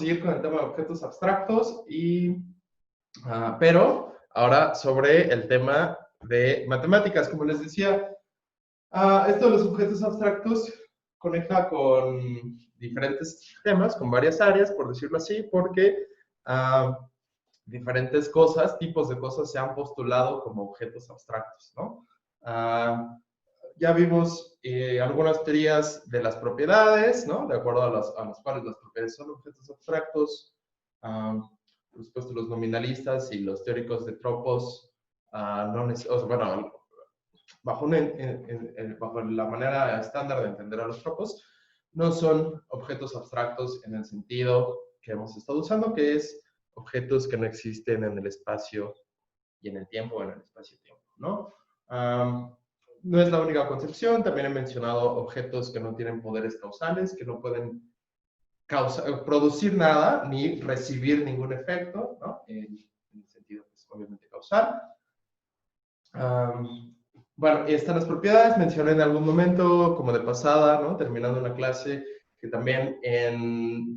seguir con el tema de objetos abstractos, pero ahora sobre el tema de matemáticas. Como les decía, esto de los objetos abstractos conecta con diferentes temas, con varias áreas, por decirlo así, porque diferentes cosas, tipos de cosas se han postulado como objetos abstractos, ¿no? Ya vimos algunas teorías de las propiedades, ¿no? De acuerdo a las cuales las propiedades son objetos abstractos. Por supuesto, los nominalistas y los teóricos de tropos, bueno, bajo la manera estándar de entender a los tropos, no son objetos abstractos en el sentido que hemos estado usando, que es objetos que no existen en el espacio y en el tiempo, o en el espacio-tiempo, ¿no? No es la única concepción, también he mencionado objetos que no tienen poderes causales, que no pueden producir nada ni recibir ningún efecto, ¿no? En el sentido, pues, obviamente, causal. Bueno, y están las propiedades, mencioné en algún momento, como de pasada, ¿no? Terminando una clase, que también,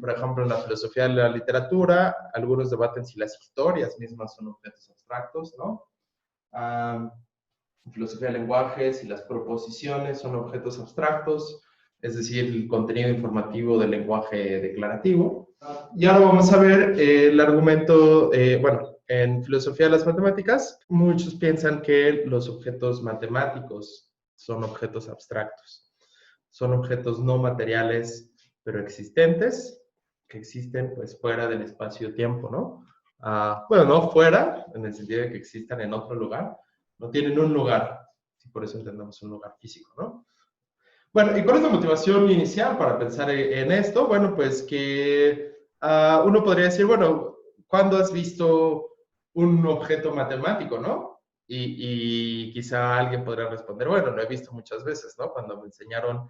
por ejemplo, en la filosofía de la literatura, algunos debaten si las historias mismas son objetos abstractos, ¿no? En filosofía de lenguaje, si las proposiciones son objetos abstractos, es decir, el contenido informativo del lenguaje declarativo. Y ahora vamos a ver el argumento, bueno, en filosofía de las matemáticas, muchos piensan que los objetos matemáticos son objetos abstractos. Son objetos no materiales, pero existentes, que existen pues fuera del espacio-tiempo, ¿no? Bueno, no fuera, en el sentido de que existan en otro lugar, no tienen un lugar, y por eso entendemos un lugar físico, ¿no? Bueno, ¿y cuál es la motivación inicial para pensar en esto? Bueno, pues que uno podría decir, bueno, ¿cuándo has visto un objeto matemático, no? Y quizá alguien podría responder, bueno, lo he visto muchas veces, ¿no? Cuando me enseñaron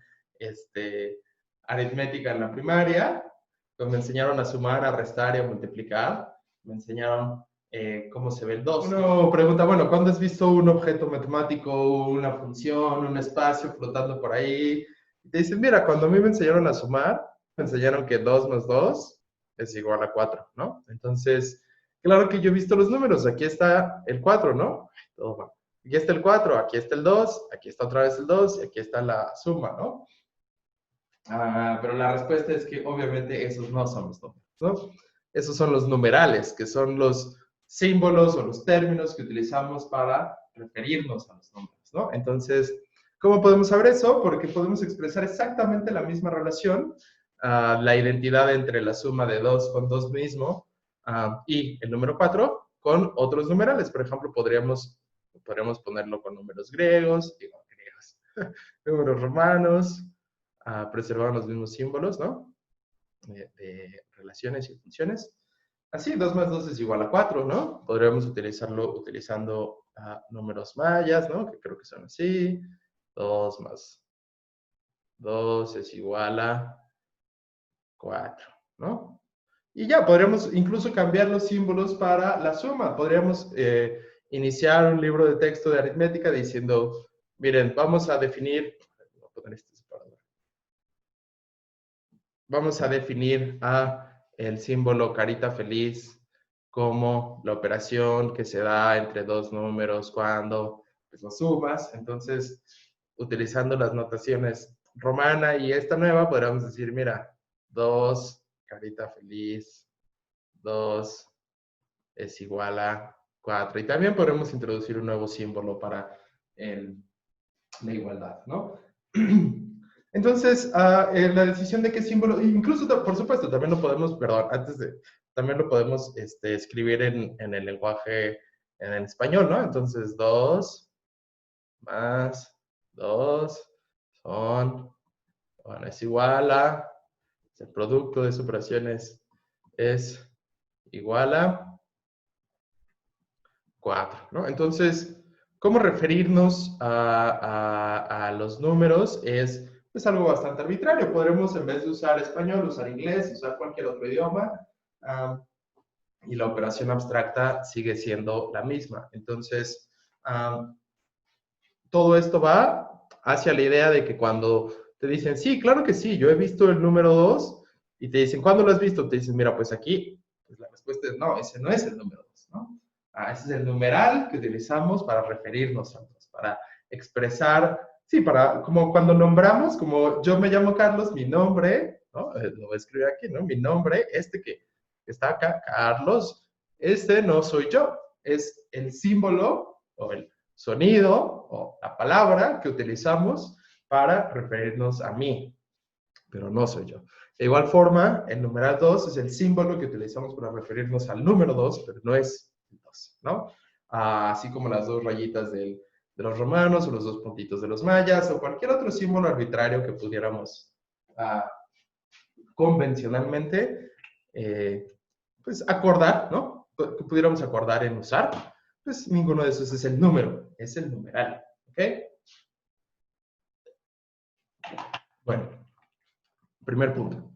aritmética en la primaria, cuando me enseñaron a sumar, a restar y a multiplicar, me enseñaron cómo se ve el 2. Uno pregunta, bueno, ¿cuándo has visto un objeto matemático, una función, un espacio flotando por ahí? Y te dicen, mira, cuando a mí me enseñaron a sumar, me enseñaron que 2 más 2 es igual a 4, ¿no? Entonces, claro que yo he visto los números. Aquí está el 4, ¿no? Todo va. Aquí está el 4, aquí está el 2, aquí está otra vez el 2 y aquí está la suma, ¿no? Pero la respuesta es que obviamente esos no son los números, ¿no? Esos son los numerales, que son los símbolos o los términos que utilizamos para referirnos a los números, ¿no? Entonces, ¿cómo podemos saber eso? Porque podemos expresar exactamente la misma relación, la identidad entre la suma de 2 con 2 mismo y el número 4 con otros numerales. Por ejemplo, podríamos ponerlo con números griegos, números romanos, preservaban los mismos símbolos, ¿no? De relaciones y funciones. Así, 2 más 2 es igual a 4, ¿no? Podríamos utilizarlo utilizando números mayas, ¿no? Que creo que son así. 2 más 2 es igual a 4, ¿no? Y ya, podríamos incluso cambiar los símbolos para la suma. Podríamos iniciar un libro de texto de aritmética diciendo, miren, vamos a definir, voy a poner este separador. Vamos a definir el símbolo carita feliz como la operación que se da entre dos números cuando pues, los sumas. Entonces, utilizando las notaciones romana y esta nueva, podríamos decir, mira, 2, carita feliz, 2 es igual a 4. Y también podemos introducir un nuevo símbolo para la igualdad, ¿no? Entonces, la decisión de qué símbolo, incluso, por supuesto, también lo podemos, perdón, también lo podemos escribir en el lenguaje, en el español, ¿no? Entonces, 2 más 2 bueno, es igual a, el producto de sus operaciones es igual a 4, ¿no? Entonces, ¿cómo referirnos a los números? Es algo bastante arbitrario. Podremos, en vez de usar español, usar inglés, usar cualquier otro idioma, y la operación abstracta sigue siendo la misma. Entonces, todo esto va hacia la idea de que cuando te dicen, sí, claro que sí, yo he visto el número 2 y te dicen, ¿cuándo lo has visto? Te dicen, mira, pues aquí, pues la respuesta es no, ese no es el número 2, ¿no? Ese es el numeral que utilizamos para referirnos a otros, para expresar, sí, para, como cuando nombramos, como yo me llamo Carlos, mi nombre, ¿no? Lo voy a escribir aquí, ¿no? Mi nombre, que está acá, Carlos, no soy yo, es el símbolo o el sonido o la palabra que utilizamos para referirnos a mí, pero no soy yo. De igual forma, el numeral 2 es el símbolo que utilizamos para referirnos al número 2, pero no es el 2, ¿no? Así como las dos rayitas de los romanos o los dos puntitos de los mayas o cualquier otro símbolo arbitrario que pudiéramos convencionalmente pues acordar, ¿no? Que pudiéramos acordar en usar, pues ninguno de esos es el número, es el numeral, ¿ok? Bueno, primer punto.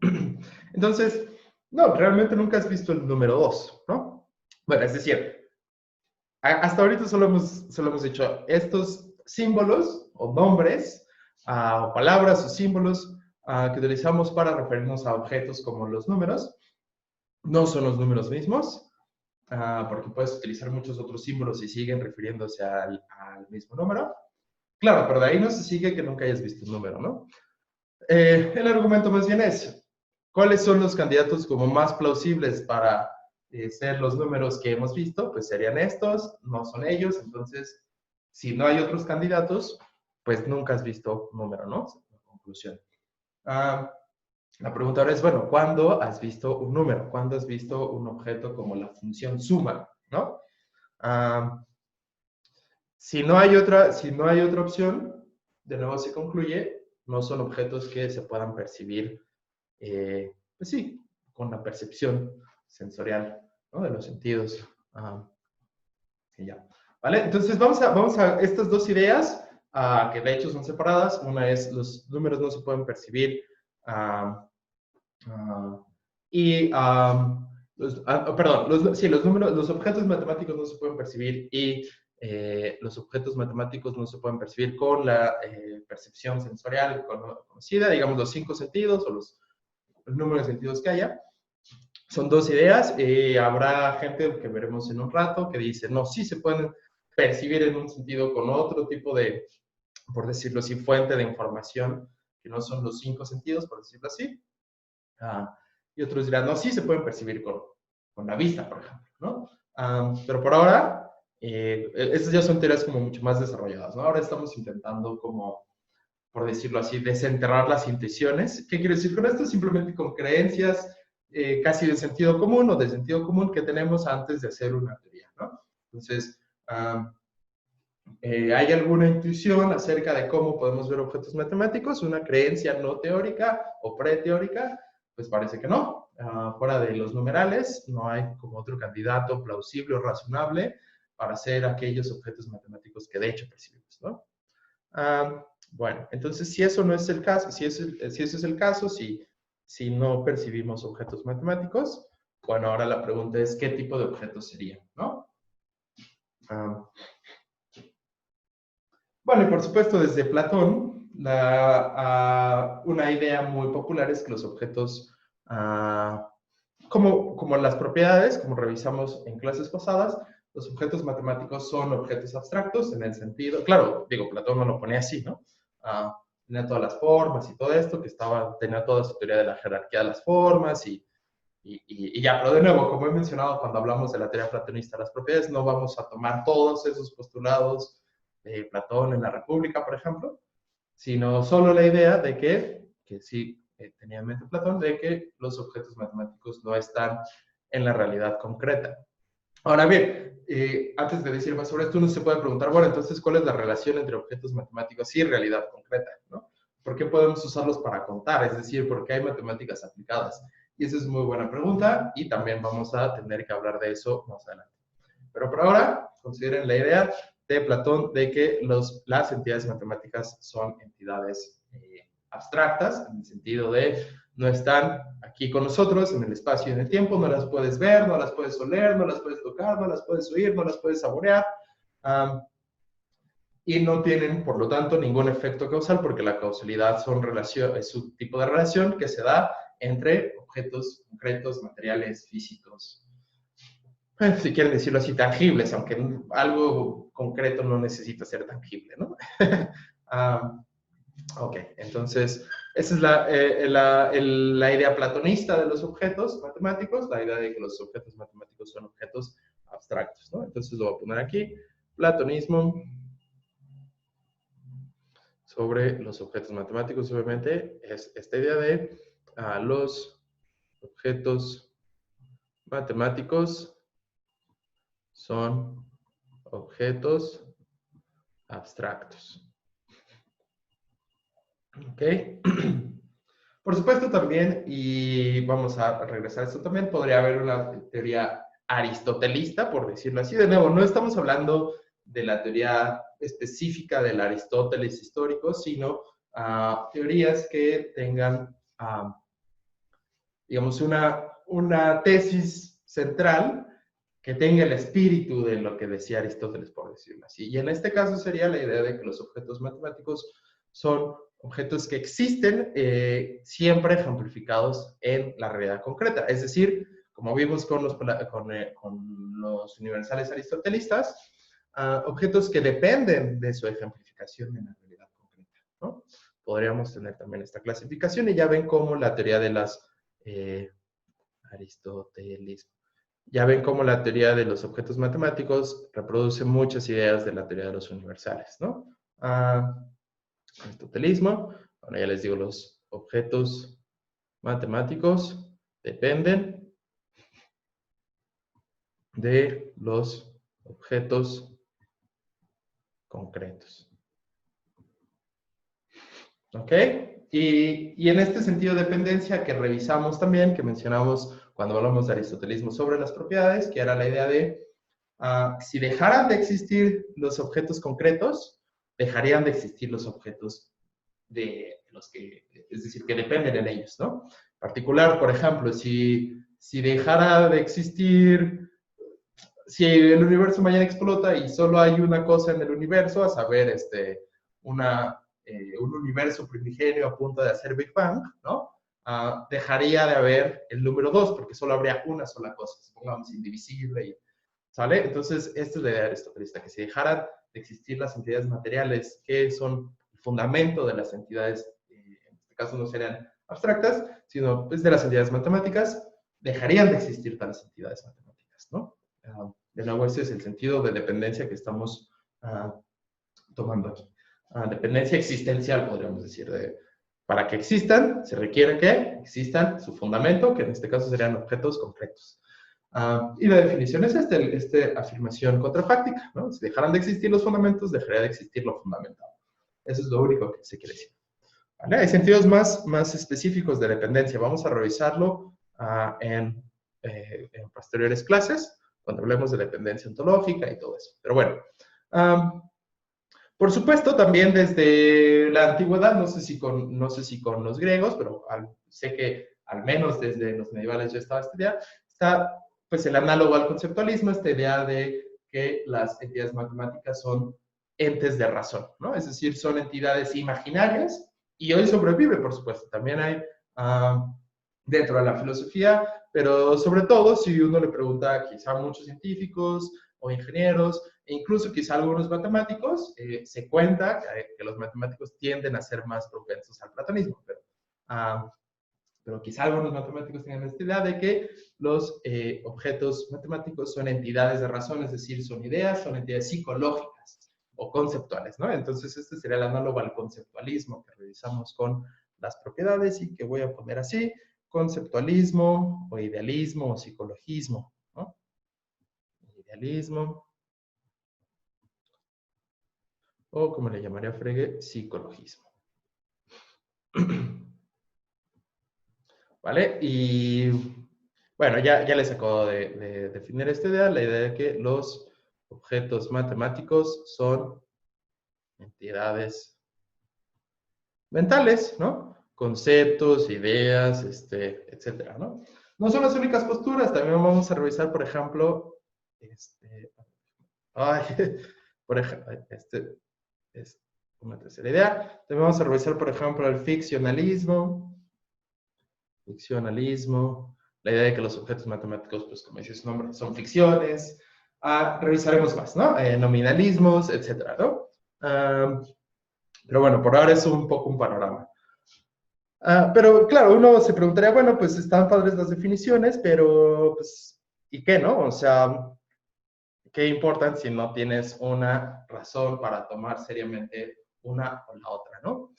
Entonces, no, realmente nunca has visto el número 2, ¿no? Bueno, es decir, hasta ahorita solo hemos dicho estos símbolos o nombres, o palabras o símbolos que utilizamos para referirnos a objetos como los números. No son los números mismos, porque puedes utilizar muchos otros símbolos y siguen refiriéndose al mismo número. Claro, pero de ahí no se sigue que nunca hayas visto un número, ¿no? El argumento más bien es, ¿cuáles son los candidatos como más plausibles para ser los números que hemos visto? Pues serían estos, no son ellos, entonces, si no hay otros candidatos, pues nunca has visto un número, ¿no? Conclusión. La pregunta ahora es, bueno, ¿cuándo has visto un número? ¿Cuándo has visto un objeto como la función suma, ¿no? Si no hay otra opción, de nuevo se concluye, no son objetos que se puedan percibir, pues sí, con la percepción sensorial, ¿no? De los sentidos. Y ya. ¿Vale? Entonces vamos a estas dos ideas, que de hecho son separadas. Una es los números no se pueden percibir, los objetos matemáticos no se pueden percibir y los objetos matemáticos no se pueden percibir con la percepción sensorial conocida, digamos los 5 sentidos o el número de sentidos que haya. Son dos ideas. Habrá gente que veremos en un rato que dice, no, sí se pueden percibir en un sentido con otro tipo de, por decirlo así, fuente de información que no son los 5 sentidos, por decirlo así. Y otros dirán, no, sí se pueden percibir con la vista, por ejemplo, ¿no? Pero por ahora, estas ya son teorías como mucho más desarrolladas, ¿no? Ahora estamos intentando como, por decirlo así, desenterrar las intuiciones. ¿Qué quiero decir con esto? Simplemente con creencias casi de sentido común o de sentido común que tenemos antes de hacer una teoría, ¿no? Entonces, ¿hay alguna intuición acerca de cómo podemos ver objetos matemáticos? ¿Una creencia no teórica o preteórica? Pues parece que no. Fuera de los numerales, no hay como otro candidato plausible o razonable para hacer aquellos objetos matemáticos que de hecho percibimos, ¿no? Bueno, entonces si eso no es el caso, si ese es el caso, si no percibimos objetos matemáticos, bueno, ahora la pregunta es ¿qué tipo de objetos serían, ¿no? Bueno, y por supuesto desde Platón, una idea muy popular es que los objetos, como las propiedades, como revisamos en clases pasadas, los objetos matemáticos son objetos abstractos en el sentido, claro, digo, Platón no lo pone así, ¿no? Tenía todas las formas y todo esto, tenía toda su teoría de la jerarquía de las formas y ya, pero de nuevo, como he mencionado cuando hablamos de la teoría platonista de las propiedades, no vamos a tomar todos esos postulados de Platón en la República, por ejemplo, sino solo la idea de que sí tenía en mente Platón, de que los objetos matemáticos no están en la realidad concreta. Ahora bien, antes de decir más sobre esto, uno se puede preguntar, bueno, entonces, ¿cuál es la relación entre objetos matemáticos y realidad concreta, ¿no? ¿Por qué podemos usarlos para contar? Es decir, ¿por qué hay matemáticas aplicadas? Y esa es muy buena pregunta y también vamos a tener que hablar de eso más adelante. Pero por ahora, consideren la idea de Platón de que las entidades matemáticas son entidades abstractas, en el sentido de no están aquí con nosotros en el espacio y en el tiempo, no las puedes ver, no las puedes oler, no las puedes tocar, no las puedes oír, no las puedes saborear, y no tienen, por lo tanto, ningún efecto causal, porque la causalidad es un tipo de relación que se da entre objetos concretos, materiales, físicos, si quieren decirlo así, tangibles, aunque algo concreto no necesita ser tangible, ¿no? Ok, entonces, esa es la idea platonista de los objetos matemáticos, la idea de que los objetos matemáticos son objetos abstractos, ¿no? Entonces lo voy a poner aquí, platonismo sobre los objetos matemáticos, obviamente, es esta idea de los objetos matemáticos son objetos abstractos. ¿Ok? Por supuesto también, y vamos a regresar a esto también, podría haber una teoría aristotelista, por decirlo así. De nuevo, no estamos hablando de la teoría específica del Aristóteles histórico, sino teorías que tengan, digamos, una tesis central que tenga el espíritu de lo que decía Aristóteles, por decirlo así. Y en este caso sería la idea de que los objetos matemáticos son objetos que existen siempre ejemplificados en la realidad concreta. Es decir, como vimos con los universales aristotelistas, objetos que dependen de su ejemplificación en la realidad concreta, ¿no? Podríamos tener también esta clasificación y ya ven cómo la teoría de las aristotelismo. Ya ven cómo la teoría de los objetos matemáticos reproduce muchas ideas de la teoría de los universales, ¿no? Aristotelismo, bueno, ya les digo, los objetos matemáticos dependen de los objetos concretos. ¿Ok? Y en este sentido de dependencia que revisamos también, que mencionamos cuando hablamos de aristotelismo sobre las propiedades, que era la idea de si dejaran de existir los objetos concretos, dejarían de existir los objetos de los que, es decir, que dependen de ellos, ¿no? En particular, por ejemplo, si dejara de existir, si el universo mañana explota y solo hay una cosa en el universo, a saber, un universo primigenio a punto de hacer Big Bang, ¿no? Dejaría de haber el número 2, porque solo habría una sola cosa, supongamos indivisible, y, ¿sale? Entonces, esta es la idea aristotelista, que si dejaran de existir las entidades materiales que son el fundamento de las entidades, en este caso no serían abstractas, sino pues, de las entidades matemáticas, dejarían de existir tales entidades matemáticas, ¿no? De nuevo, ese es el sentido de dependencia que estamos tomando aquí. Dependencia existencial, podríamos decir. Para que existan, se requiere que existan su fundamento, que en este caso serían objetos concretos. Y la definición es esta afirmación contrafáctica, ¿no? Si dejaran de existir los fundamentos, dejaría de existir lo fundamentado. Eso es lo único que se quiere decir. ¿Vale? Hay sentidos más específicos de dependencia. Vamos a revisarlo en posteriores clases, cuando hablemos de dependencia ontológica y todo eso. Pero bueno, por supuesto, también desde la antigüedad, no sé si con los griegos, pero sé que al menos desde los medievales ya estaba esta idea, está pues el análogo al conceptualismo, esta idea de que las entidades matemáticas son entes de razón, ¿no? Es decir, son entidades imaginarias y hoy sobrevive, por supuesto. También hay dentro de la filosofía, pero sobre todo si uno le pregunta quizá a muchos científicos o ingenieros, e incluso quizá algunos matemáticos, se cuenta que los matemáticos tienden a ser más propensos al platonismo, pero quizá algunos matemáticos tengan esta idea de que los objetos matemáticos son entidades de razón, es decir, son ideas, son entidades psicológicas o conceptuales, ¿no? Entonces, este sería el análogo al conceptualismo que revisamos con las propiedades y que voy a poner así, conceptualismo o idealismo o psicologismo, ¿no? Idealismo, o como le llamaría Frege, psicologismo. ¿Vale? Y bueno, ya les acabo de definir esta idea, la idea de que los objetos matemáticos son entidades mentales, ¿no? Conceptos, ideas, etcétera, ¿no? No son las únicas posturas, también vamos a revisar, por ejemplo, por ejemplo, es una tercera idea. También vamos a revisar, por ejemplo, el ficcionalismo, ficcionalismo, la idea de que los objetos matemáticos, pues como dice su nombre, son ficciones. Revisaremos más, ¿no? Nominalismos, etcétera, ¿no? Pero bueno, por ahora es un poco un panorama. Pero claro, uno se preguntaría, bueno, pues están padres las definiciones, pero pues, ¿y qué, no? O sea, ¿qué importan si no tienes una razón para tomar seriamente una o la otra, ¿no?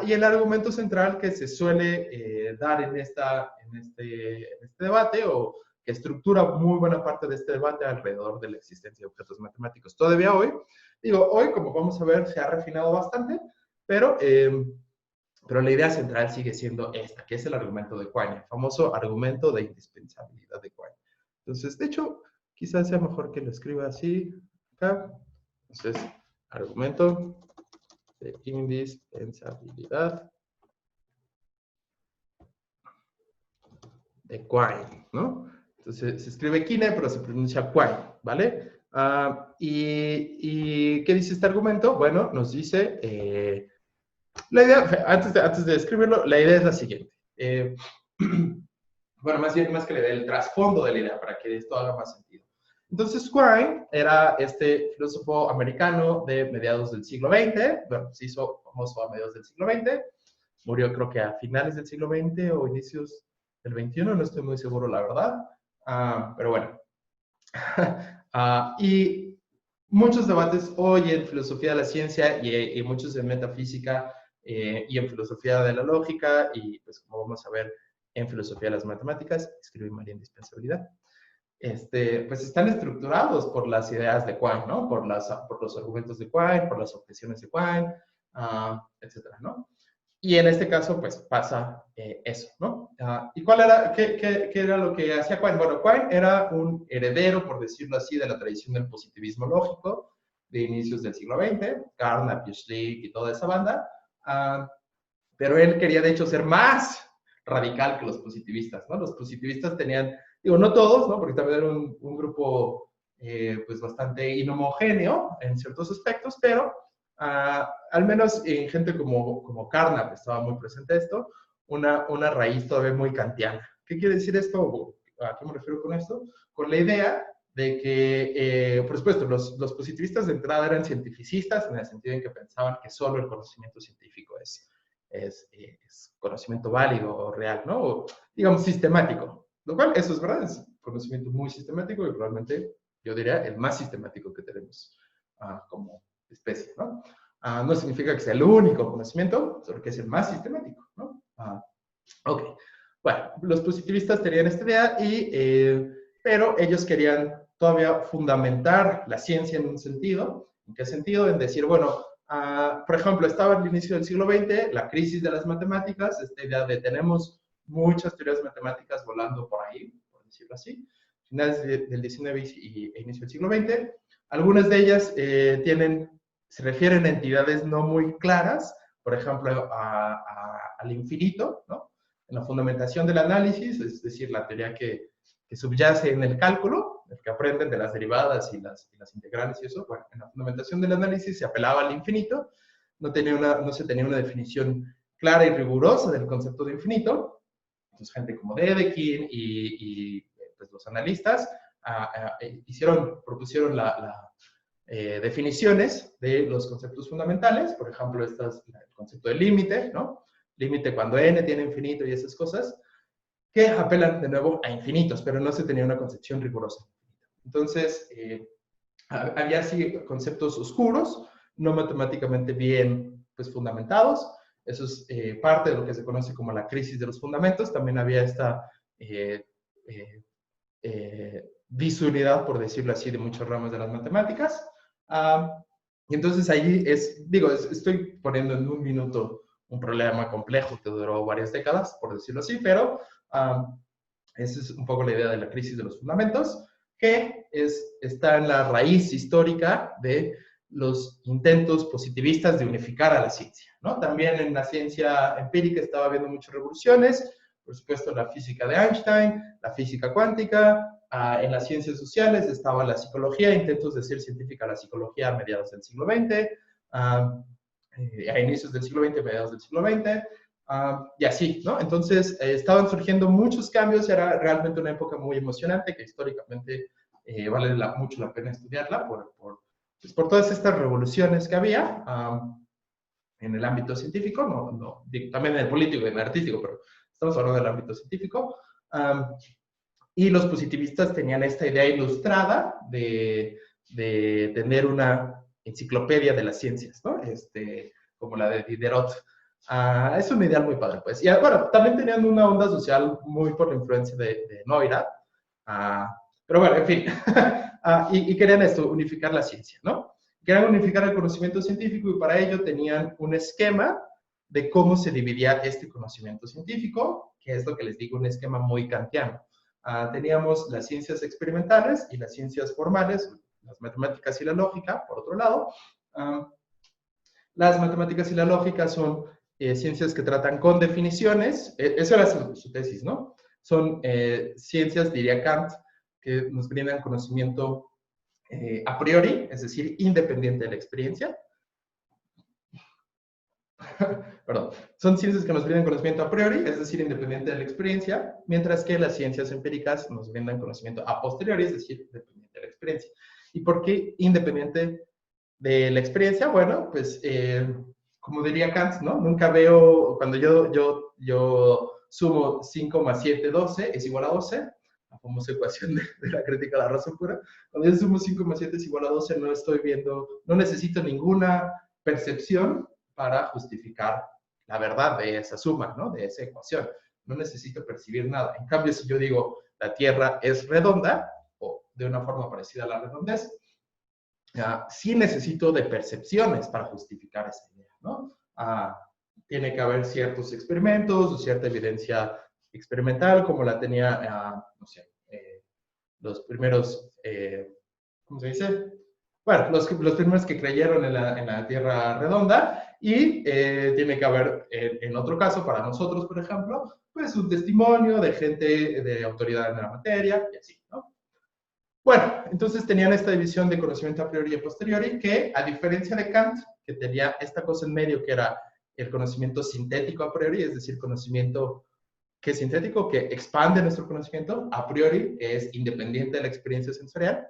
Y el argumento central que se suele dar en este debate, o que estructura muy buena parte de este debate alrededor de la existencia de objetos matemáticos todavía hoy, digo, hoy, como vamos a ver, se ha refinado bastante, pero la idea central sigue siendo esta, que es el argumento de Quine, el famoso argumento de indispensabilidad de Quine. Entonces, de hecho, quizás sea mejor que lo escriba así, acá. Entonces, argumento de indispensabilidad de Quine, ¿no? Entonces, se escribe Quine, pero se pronuncia Quine, ¿vale? ¿Y qué dice este argumento? Bueno, nos dice... la idea, antes de escribirlo, la idea es la siguiente. Bueno, más bien, más que la idea, el trasfondo de la idea, para que esto haga más sentido. Entonces, Quine era este filósofo americano de mediados del siglo XX, bueno, se hizo famoso a mediados del siglo XX, murió creo que a finales del siglo XX o inicios del XXI, no estoy muy seguro, la verdad, pero bueno. Y muchos debates hoy en filosofía de la ciencia y muchos en metafísica y en filosofía de la lógica y pues como vamos a ver en filosofía de las matemáticas, escribe María Indispensabilidad, pues están estructurados por las ideas de Quine, ¿no? Por los argumentos de Quine, por las objeciones de Quine, etcétera, ¿no? Y en este caso, pues pasa eso, ¿no? ¿Y qué era lo que hacía Quine? Bueno, Quine era un heredero, por decirlo así, de la tradición del positivismo lógico de inicios del siglo XX, Carnap, Schlick y toda esa banda, pero él quería, de hecho, ser más radical que los positivistas, ¿no? Los positivistas tenían, digo, no todos, ¿no? Porque también era un grupo, pues, bastante inhomogéneo en ciertos aspectos, pero al menos en gente como Carnap estaba muy presente esto, una raíz todavía muy kantiana. ¿Qué quiere decir esto? ¿A qué me refiero con esto? Con la idea de que, por supuesto, los positivistas de entrada eran cientificistas, en el sentido en que pensaban que solo el conocimiento científico es conocimiento válido o real, ¿no? O, digamos, sistemático. Lo cual, eso es verdad, es conocimiento muy sistemático y probablemente, yo diría, el más sistemático que tenemos como especie, ¿no? No significa que sea el único conocimiento, solo que es el más sistemático, ¿no? Ok. Bueno, los positivistas tenían esta idea, pero ellos querían todavía fundamentar la ciencia en un sentido. ¿En qué sentido? En decir, bueno, por ejemplo, estaba al inicio del siglo XX, la crisis de las matemáticas, esta idea de tenemos muchas teorías matemáticas volando por ahí, por decirlo así, finales del XIX e inicio del siglo XX. Algunas de ellas se refieren a entidades no muy claras, por ejemplo, al infinito, ¿no? En la fundamentación del análisis, es decir, la teoría que subyace en el cálculo, el que aprenden de las derivadas y las integrales y eso, bueno, en la fundamentación del análisis se apelaba al infinito, no se tenía una definición clara y rigurosa del concepto de infinito. Entonces, gente como Dedekind y pues, los analistas propusieron definiciones de los conceptos fundamentales, por ejemplo, el concepto de límite, ¿no? Límite cuando n tiene infinito y esas cosas, que apelan de nuevo a infinitos, pero no se tenía una concepción rigurosa. Entonces, había así conceptos oscuros, no matemáticamente bien pues, fundamentados. Eso es parte de lo que se conoce como la crisis de los fundamentos. También había esta disunidad, por decirlo así, de muchas ramas de las matemáticas. Y entonces allí estoy poniendo en un minuto un problema complejo que duró varias décadas, por decirlo así, pero esa es un poco la idea de la crisis de los fundamentos, que está en la raíz histórica de los intentos positivistas de unificar a la ciencia, ¿no? También en la ciencia empírica estaba habiendo muchas revoluciones, por supuesto la física de Einstein, la física cuántica, en las ciencias sociales estaba la psicología, intentos de ser científica la psicología a mediados del siglo XX, a inicios del siglo XX, mediados del siglo XX, y así, ¿no? Entonces, estaban surgiendo muchos cambios, era realmente una época muy emocionante que históricamente vale mucho la pena estudiarla pues por todas estas revoluciones que había en el ámbito científico, también en el político y en el artístico, pero estamos hablando del ámbito científico. Y los positivistas tenían esta idea ilustrada de tener una enciclopedia de las ciencias, ¿no? Como la de Diderot. Es un ideal muy padre, pues. Y bueno, también tenían una onda social muy por la influencia de Neurath. Pero bueno, en fin. Y querían esto, unificar la ciencia, ¿no? Querían unificar el conocimiento científico y para ello tenían un esquema de cómo se dividía este conocimiento científico, que es lo que les digo, un esquema muy kantiano. Teníamos las ciencias experimentales y las ciencias formales, las matemáticas y la lógica, por otro lado. Las matemáticas y la lógica son ciencias que tratan con definiciones, eso era su tesis, ¿no? Son ciencias, diría Kant, que nos brindan conocimiento a priori, es decir, independiente de la experiencia. Perdón, son ciencias que nos brindan conocimiento a priori, es decir, independiente de la experiencia, mientras que las ciencias empíricas nos brindan conocimiento a posteriori, es decir, independiente de la experiencia. ¿Y por qué independiente de la experiencia? Bueno, pues, como diría Kant, ¿no? Nunca veo, cuando yo sumo 5 más 7, 12, es igual a 12, la famosa ecuación de la crítica a la razón pura. Cuando yo sumo 5 más 7 es igual a 12, no estoy viendo, no necesito ninguna percepción para justificar la verdad de esa suma, ¿no? De esa ecuación. No necesito percibir nada. En cambio, si yo digo la Tierra es redonda, o de una forma parecida a la redondez, sí necesito de percepciones para justificar esa idea, ¿no? Tiene que haber ciertos experimentos o cierta evidencia experimental, como la tenía, no sé, los primeros, ¿cómo se dice? Bueno, los primeros que creyeron en la Tierra redonda, y tiene que haber, en otro caso, para nosotros, por ejemplo, pues un testimonio de gente de autoridad en la materia, y así, ¿no? Bueno, entonces tenían esta división de conocimiento a priori y a posteriori, que a diferencia de Kant, que tenía esta cosa en medio que era el conocimiento sintético a priori, es decir, conocimiento que es sintético, que expande nuestro conocimiento, a priori es independiente de la experiencia sensorial.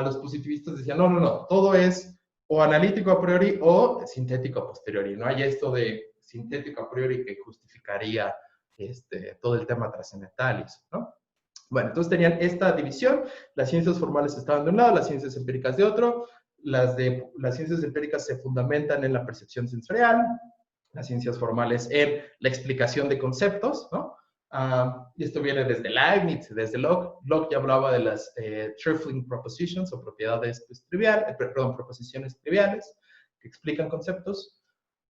Los positivistas decían, no, todo es o analítico a priori o sintético a posteriori. No hay esto de sintético a priori que justificaría todo el tema trascendental y eso, ¿no? Bueno, entonces tenían esta división, las ciencias formales estaban de un lado, las ciencias empíricas de otro, las ciencias empíricas se fundamentan en la percepción sensorial, las ciencias formales en la explicación de conceptos, ¿no? Y esto viene desde Leibniz, desde Locke. Locke ya hablaba de las trifling propositions o propiedades pues, proposiciones triviales que explican conceptos.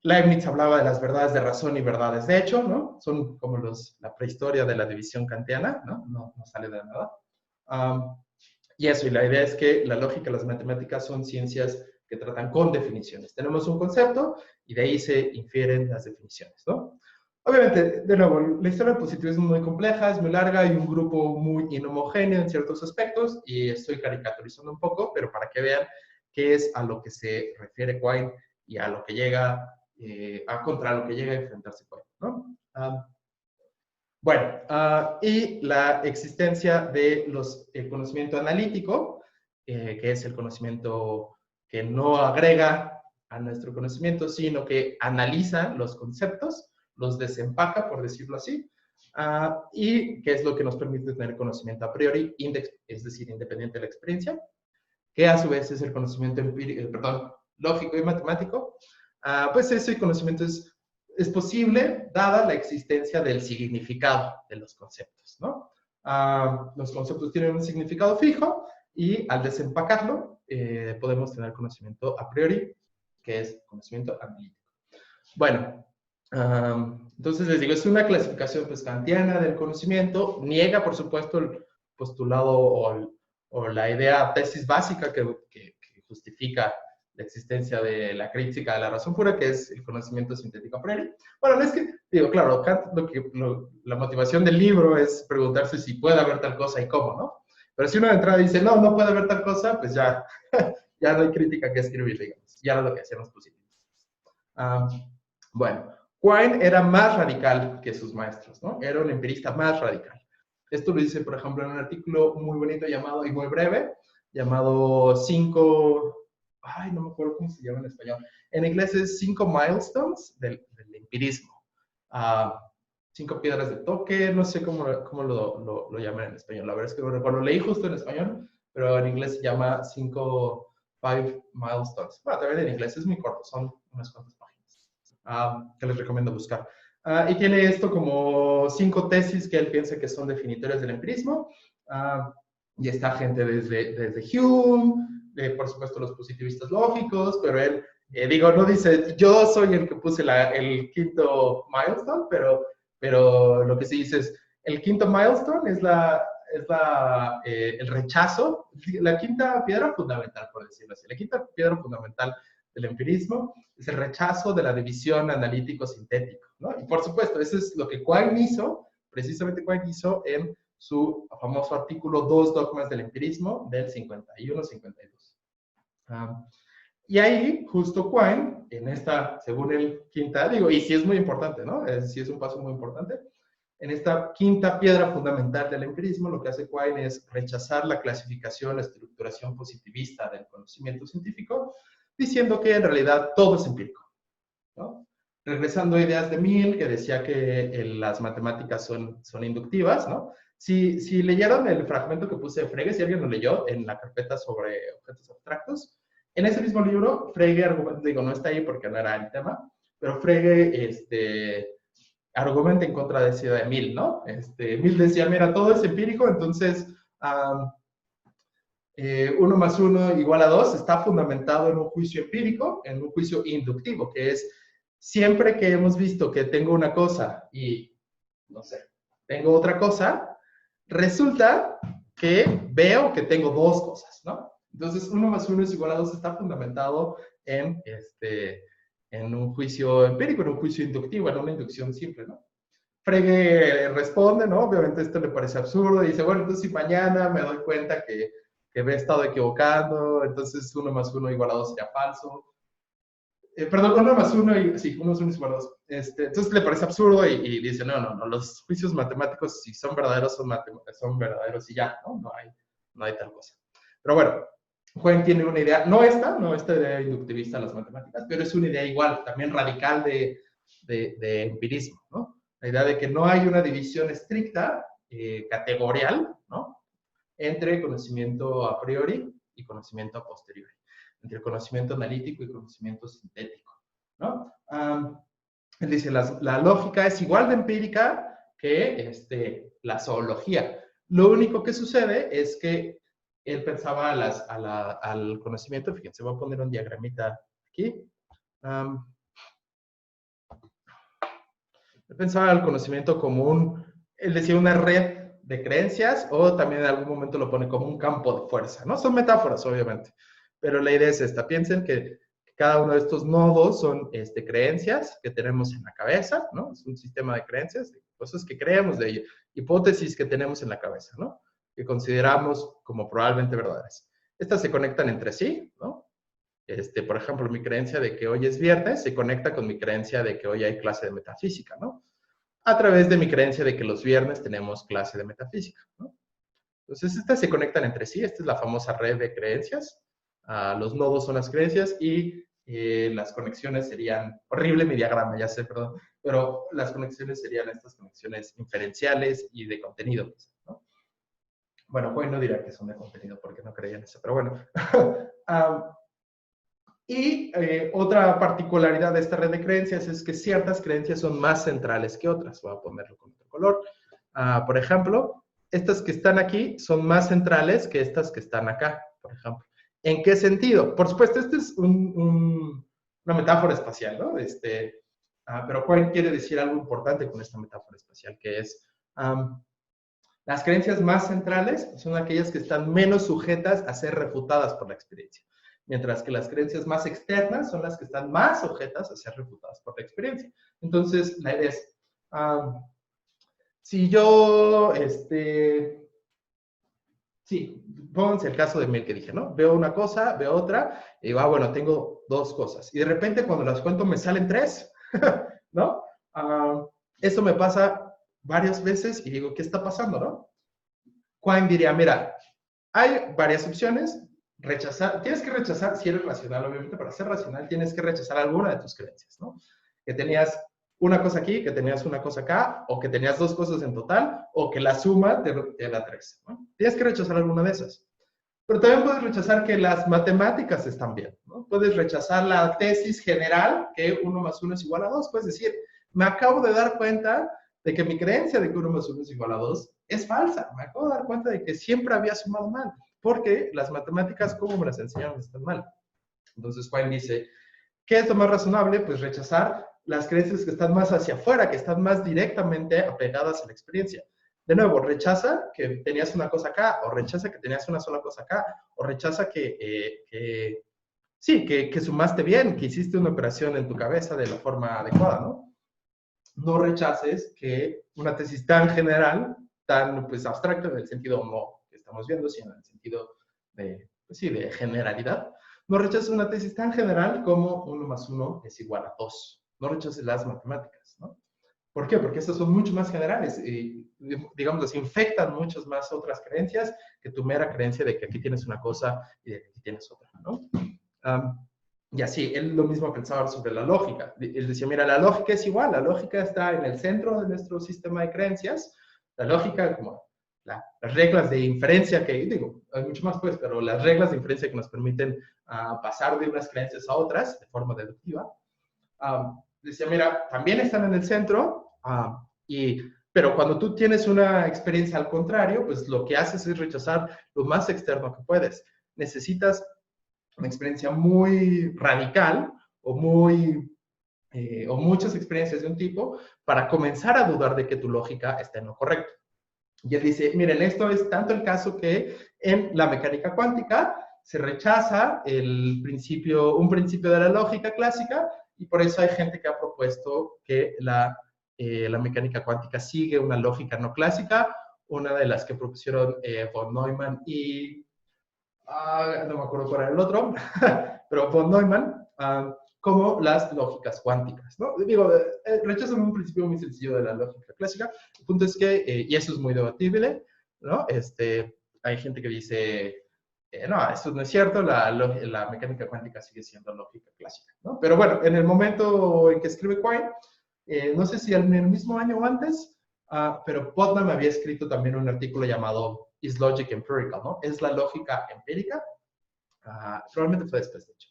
Leibniz hablaba de las verdades de razón y verdades de hecho, ¿no? Son como la prehistoria de la división kantiana, ¿no? No sale de nada. Y eso, y la idea es que la lógica y las matemáticas son ciencias que tratan con definiciones. Tenemos un concepto y de ahí se infieren las definiciones, ¿no? Obviamente, de nuevo, la historia del positivismo es muy compleja, es muy larga, hay un grupo muy inhomogéneo en ciertos aspectos, y estoy caricaturizando un poco, pero para que vean qué es a lo que se refiere Quine y a lo que llega, contra lo que llega a enfrentarse Quine, ¿no? Bueno, y la existencia de el conocimiento analítico, que es el conocimiento que no agrega a nuestro conocimiento, sino que analiza los conceptos, los desempaca, por decirlo así, y que es lo que nos permite tener conocimiento a priori, es decir, independiente de la experiencia, que a su vez es el conocimiento lógico y matemático. Pues ese conocimiento es posible dada la existencia del significado de los conceptos, ¿no? Los conceptos tienen un significado fijo y al desempacarlo podemos tener conocimiento a priori, que es conocimiento analítico. Bueno, entonces les digo, es una clasificación pues, kantiana del conocimiento, niega por supuesto el postulado o la idea, tesis básica que justifica la existencia de la crítica de la razón pura, que es el conocimiento sintético a priori. Bueno, no es que, digo, claro, Kant, la motivación del libro es preguntarse si puede haber tal cosa y cómo, ¿no? Pero si uno de entrada dice, no puede haber tal cosa, pues ya, ya no hay crítica que escribir, digamos. Ya era lo que hacían los positivos. Bueno, Quine era más radical que sus maestros, ¿no? Era un empirista más radical. Esto lo dice, por ejemplo, en un artículo muy bonito llamado, y muy breve, llamado 5... Ay, no me acuerdo cómo se llama en español. En inglés es 5 milestones del empirismo. 5 piedras de toque, no sé cómo lo llaman en español. La verdad es que lo leí justo en español, pero en inglés se llama 5 milestones. Bueno, también en inglés es muy corto, son unas cuantas páginas que les recomiendo buscar. Y tiene esto como 5 tesis que él piensa que son definitorias del empirismo. Y está gente desde Hume, por supuesto los positivistas lógicos, pero él, no dice, yo soy el que puse el quinto milestone, pero lo que se dice es, el quinto milestone es el rechazo, la quinta piedra fundamental, por decirlo así. La quinta piedra fundamental del empirismo es el rechazo de la división analítico-sintético, ¿no? Y por supuesto, eso es lo que Quine hizo, precisamente Quine hizo en su famoso artículo 2 dogmas del empirismo del 51-52. Y ahí, justo Quine, en esta, según el quinta, y sí es muy importante, ¿no? Sí es un paso muy importante. En esta quinta piedra fundamental del empirismo, lo que hace Quine es rechazar la clasificación, la estructuración positivista del conocimiento científico, diciendo que en realidad todo es empírico, ¿no? Regresando a ideas de Mill, que decía que las matemáticas son inductivas, ¿no? Si leyeron el fragmento que puse de Frege, si alguien lo leyó en la carpeta sobre objetos abstractos, en ese mismo libro, Frege argumenta, no está ahí porque no era el tema, pero Frege argumenta en contra de esa idea de Mill, ¿no? Mill decía, mira, todo es empírico, entonces 1 más 1 igual a 2 está fundamentado en un juicio empírico, en un juicio inductivo, que es siempre que hemos visto que tengo una cosa y, no sé, tengo otra cosa, resulta que veo que tengo dos cosas, ¿no? Entonces, 1 más 1 es igual a 2 está fundamentado en un juicio empírico, en un juicio inductivo, en una inducción simple, ¿no? Frege responde, ¿no? Obviamente esto le parece absurdo y dice, bueno, entonces si mañana me doy cuenta que me he estado equivocando, entonces 1 más 1 igual a 2 sería falso. Perdón, 1 más 1, sí, 1 más 1 es igual a 2. Entonces le parece absurdo y dice, no, los juicios matemáticos, si son verdaderos, son verdaderos y ya, ¿no? No hay tal cosa. Pero bueno, Quine tiene una idea, no esta idea inductivista de las matemáticas, pero es una idea igual, también radical de empirismo, ¿no? La idea de que no hay una división estricta, categorial, ¿no? Entre conocimiento a priori y conocimiento a posteriori, entre conocimiento analítico y conocimiento sintético, ¿no? Él dice, la lógica es igual de empírica que la zoología. Lo único que sucede es que él pensaba al conocimiento, fíjense, voy a poner un diagramita aquí. Él pensaba al conocimiento como él decía una red de creencias, o también en algún momento lo pone como un campo de fuerza, ¿no? Son metáforas, obviamente, pero la idea es esta. Piensen que cada uno de estos nodos son creencias que tenemos en la cabeza, ¿no? Es un sistema de creencias, cosas que creemos de ello, hipótesis que tenemos en la cabeza, ¿no? Que consideramos como probablemente verdaderas. Estas se conectan entre sí, ¿no? Por ejemplo, mi creencia de que hoy es viernes se conecta con mi creencia de que hoy hay clase de metafísica, ¿no? A través de mi creencia de que los viernes tenemos clase de metafísica, ¿no? Entonces, estas se conectan entre sí. Esta es la famosa red de creencias. Los nodos son las creencias y las conexiones serían, horrible mi diagrama, ya sé, perdón, pero las conexiones serían estas conexiones inferenciales y de contenido, ¿no? Bueno, Quine no dirá que son de contenido porque no creía en eso, pero bueno. Y otra particularidad de esta red de creencias es que ciertas creencias son más centrales que otras. Voy a ponerlo con otro color. Por ejemplo, estas que están aquí son más centrales que estas que están acá, por ejemplo. ¿En qué sentido? Por supuesto, esta es una metáfora espacial, ¿no? Pero Quine quiere decir algo importante con esta metáfora espacial, que es las creencias más centrales son aquellas que están menos sujetas a ser refutadas por la experiencia, mientras que las creencias más externas son las que están más sujetas a ser refutadas por la experiencia. Entonces, la idea es, si yo, sí, pónganse el caso de Mill que dije, ¿no? Veo una cosa, veo otra, y digo, bueno, tengo dos cosas. Y de repente, cuando las cuento, me salen tres, ¿no? Esto me pasa varias veces y digo, ¿qué está pasando, no? Quine diría, mira, hay varias opciones. Rechazar, tienes que rechazar, si eres racional, obviamente, para ser racional tienes que rechazar alguna de tus creencias, ¿no? Que tenías una cosa aquí, que tenías una cosa acá, o que tenías dos cosas en total, o que la suma te da tres, ¿no? Tienes que rechazar alguna de esas. Pero también puedes rechazar que las matemáticas están bien, ¿no? Puedes rechazar la tesis general, que 1 más 1 es igual a 2. Puedes decir, me acabo de dar cuenta de que mi creencia de que 1 más 1 es igual a 2 es falsa. Me acabo de dar cuenta de que siempre había sumado mal, porque las matemáticas, como me las enseñaron, están mal. Entonces, Quine dice, ¿qué es lo más razonable? Pues rechazar las creencias que están más hacia afuera, que están más directamente apegadas a la experiencia. De nuevo, rechaza que tenías una cosa acá, o rechaza que tenías una sola cosa acá, o rechaza sí, que sumaste bien, que hiciste una operación en tu cabeza de la forma adecuada, ¿no? No rechaces que una tesis tan general, tan pues abstracta en el sentido no que estamos viendo, sino en el sentido de, pues, sí, de generalidad, no rechaces una tesis tan general como 1 más 1 es igual a 2. No rechaces las matemáticas, ¿no? ¿Por qué? Porque estas son mucho más generales y, digamos, las infectan muchas más otras creencias que tu mera creencia de que aquí tienes una cosa y de que aquí tienes otra, ¿no? Y así, él lo mismo pensaba sobre la lógica. Él decía, mira, la lógica es igual, la lógica está en el centro de nuestro sistema de creencias. La lógica, como las reglas de inferencia que, digo, hay mucho más pues, pero las reglas de inferencia que nos permiten pasar de unas creencias a otras de forma deductiva. Decía, mira, también están en el centro, pero cuando tú tienes una experiencia al contrario, pues lo que haces es rechazar lo más externo que puedes. Necesitas una experiencia muy radical o o muchas experiencias de un tipo para comenzar a dudar de que tu lógica está en lo correcto. Y él dice, miren, esto es tanto el caso que en la mecánica cuántica se rechaza un principio de la lógica clásica y por eso hay gente que ha propuesto que la mecánica cuántica sigue una lógica no clásica, una de las que propusieron von Neumann y no me acuerdo cuál era el otro, pero von Neumann, como las lógicas cuánticas, ¿no? Digo, rechazan un principio muy sencillo de la lógica clásica. El punto es que, y eso es muy debatible, ¿no? Hay gente que dice, no, esto no es cierto, la mecánica cuántica sigue siendo lógica clásica, ¿no? Pero bueno, en el momento en que escribe Quine, no sé si en el mismo año o antes, pero Putnam había escrito también un artículo llamado Is Logic Empirical, ¿no? ¿Es la lógica empírica? Probablemente fue después, de hecho.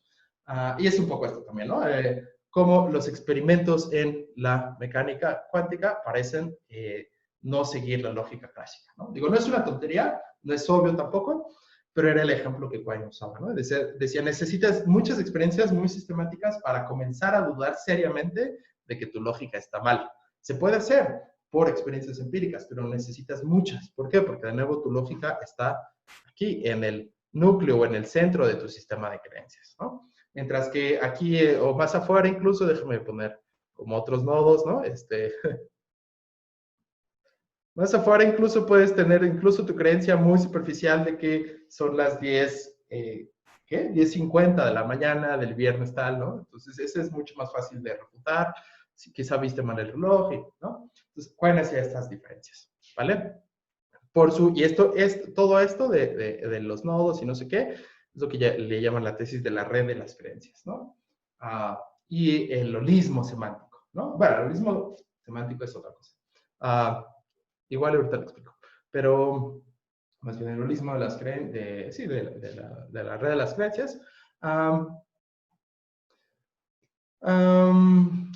Y es un poco esto también, ¿no? Cómo los experimentos en la mecánica cuántica parecen no seguir la lógica clásica, ¿no? Digo, no es una tontería, no es obvio tampoco, pero era el ejemplo que Quine usaba, ¿no? Decía, necesitas muchas experiencias muy sistemáticas para comenzar a dudar seriamente de que tu lógica está mal. Se puede hacer por experiencias empíricas, pero necesitas muchas. ¿Por qué? Porque de nuevo tu lógica está aquí, en el núcleo o en el centro de tu sistema de creencias, ¿no? Mientras que aquí, o más afuera incluso, déjame poner como otros nodos, ¿no? Más afuera incluso puedes tener incluso tu creencia muy superficial de que son las 10, ¿qué? 10:50 de la mañana del viernes tal, ¿no? Entonces, ese es mucho más fácil de refutar. Si quizá viste mal el reloj, ¿no? Entonces, ¿cuáles son estas diferencias? ¿Vale? Y todo esto de los nodos y no sé qué, es lo que le llaman la tesis de la red de las creencias, ¿no? Y el holismo semántico, ¿no? Bueno, el holismo semántico es otra cosa. Igual ahorita lo explico. Pero más bien el holismo de las creencias, sí, de la red de las creencias.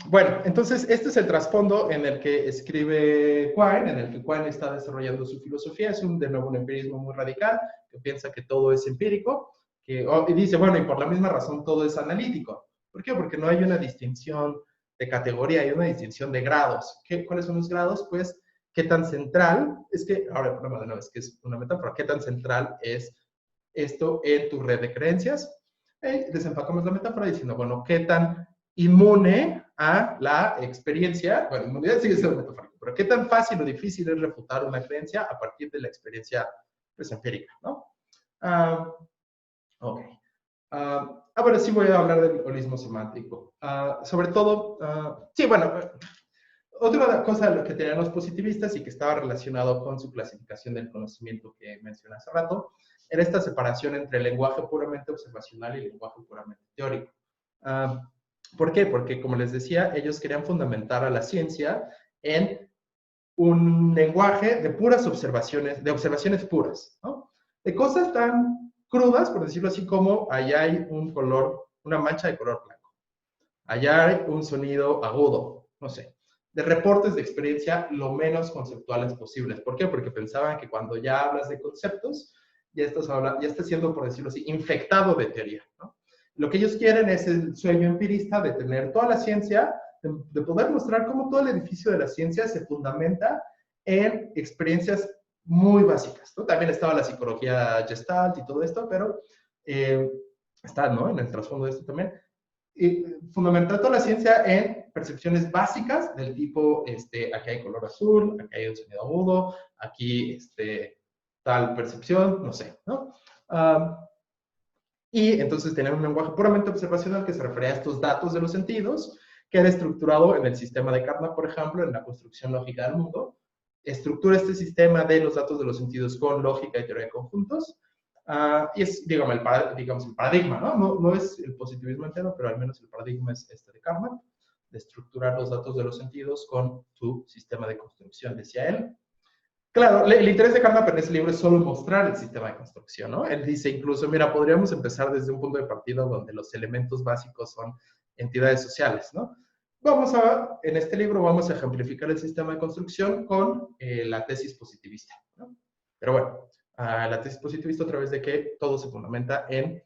Bueno, entonces este es el trasfondo en el que escribe Quine, en el que Quine está desarrollando su filosofía. Es de nuevo un empirismo muy radical, que piensa que todo es empírico, y dice, bueno, y por la misma razón todo es analítico. ¿Por qué? Porque no hay una distinción de categoría, hay una distinción de grados. ¿Cuáles son los grados? Pues, ¿qué tan central? Es que, ahora el problema de nuevo es que es una metáfora. ¿Qué tan central es esto en tu red de creencias? Desempacamos la metáfora diciendo, bueno, ¿qué tan inmune a la experiencia? Bueno, inmunidad sigue siendo metafórico, pero ¿qué tan fácil o difícil es refutar una creencia a partir de la experiencia pues, empírica, ¿no? Ok. Ahora sí voy a hablar del holismo semántico. Sobre todo, sí, bueno, Otra cosa que tenían los positivistas y que estaba relacionado con su clasificación del conocimiento que mencioné hace rato, era esta separación entre el lenguaje puramente observacional y el lenguaje puramente teórico. ¿Por qué? Porque, como les decía, ellos querían fundamentar a la ciencia en un lenguaje de puras observaciones, de observaciones puras, ¿no? De cosas tan crudas, por decirlo así, como allá hay un color, una mancha de color blanco, allá hay un sonido agudo, no sé, de reportes de experiencia lo menos conceptuales posibles. ¿Por qué? Porque pensaban que cuando ya hablas de conceptos, ya estás siendo, por decirlo así, infectado de teoría, ¿no? Lo que ellos quieren es el sueño empirista de tener toda la ciencia, de poder mostrar cómo todo el edificio de la ciencia se fundamenta en experiencias muy básicas, ¿no? También estaba la psicología gestalt y todo esto, pero está, ¿no?, en el trasfondo de esto también. Y fundamentar toda la ciencia en percepciones básicas del tipo, aquí hay color azul, aquí hay un sonido agudo, aquí tal percepción, no sé, ¿no? Y entonces tener un lenguaje puramente observacional que se refería a estos datos de los sentidos, que era estructurado en el sistema de Carnap, por ejemplo, en la construcción lógica del mundo. Estructura este sistema de los datos de los sentidos con lógica y teoría de conjuntos. Y es, digamos, el paradigma, ¿no? No es el positivismo entero, pero al menos el paradigma es este de Carnap, de estructurar los datos de los sentidos con tu sistema de construcción, decía él. Claro, el interés de Carnap en ese libro es solo mostrar el sistema de construcción, ¿no? Él dice incluso, mira, podríamos empezar desde un punto de partida donde los elementos básicos son entidades sociales, ¿no? En este libro vamos a ejemplificar el sistema de construcción con la tesis positivista, ¿no? Pero bueno, la tesis positivista a través de que todo se fundamenta en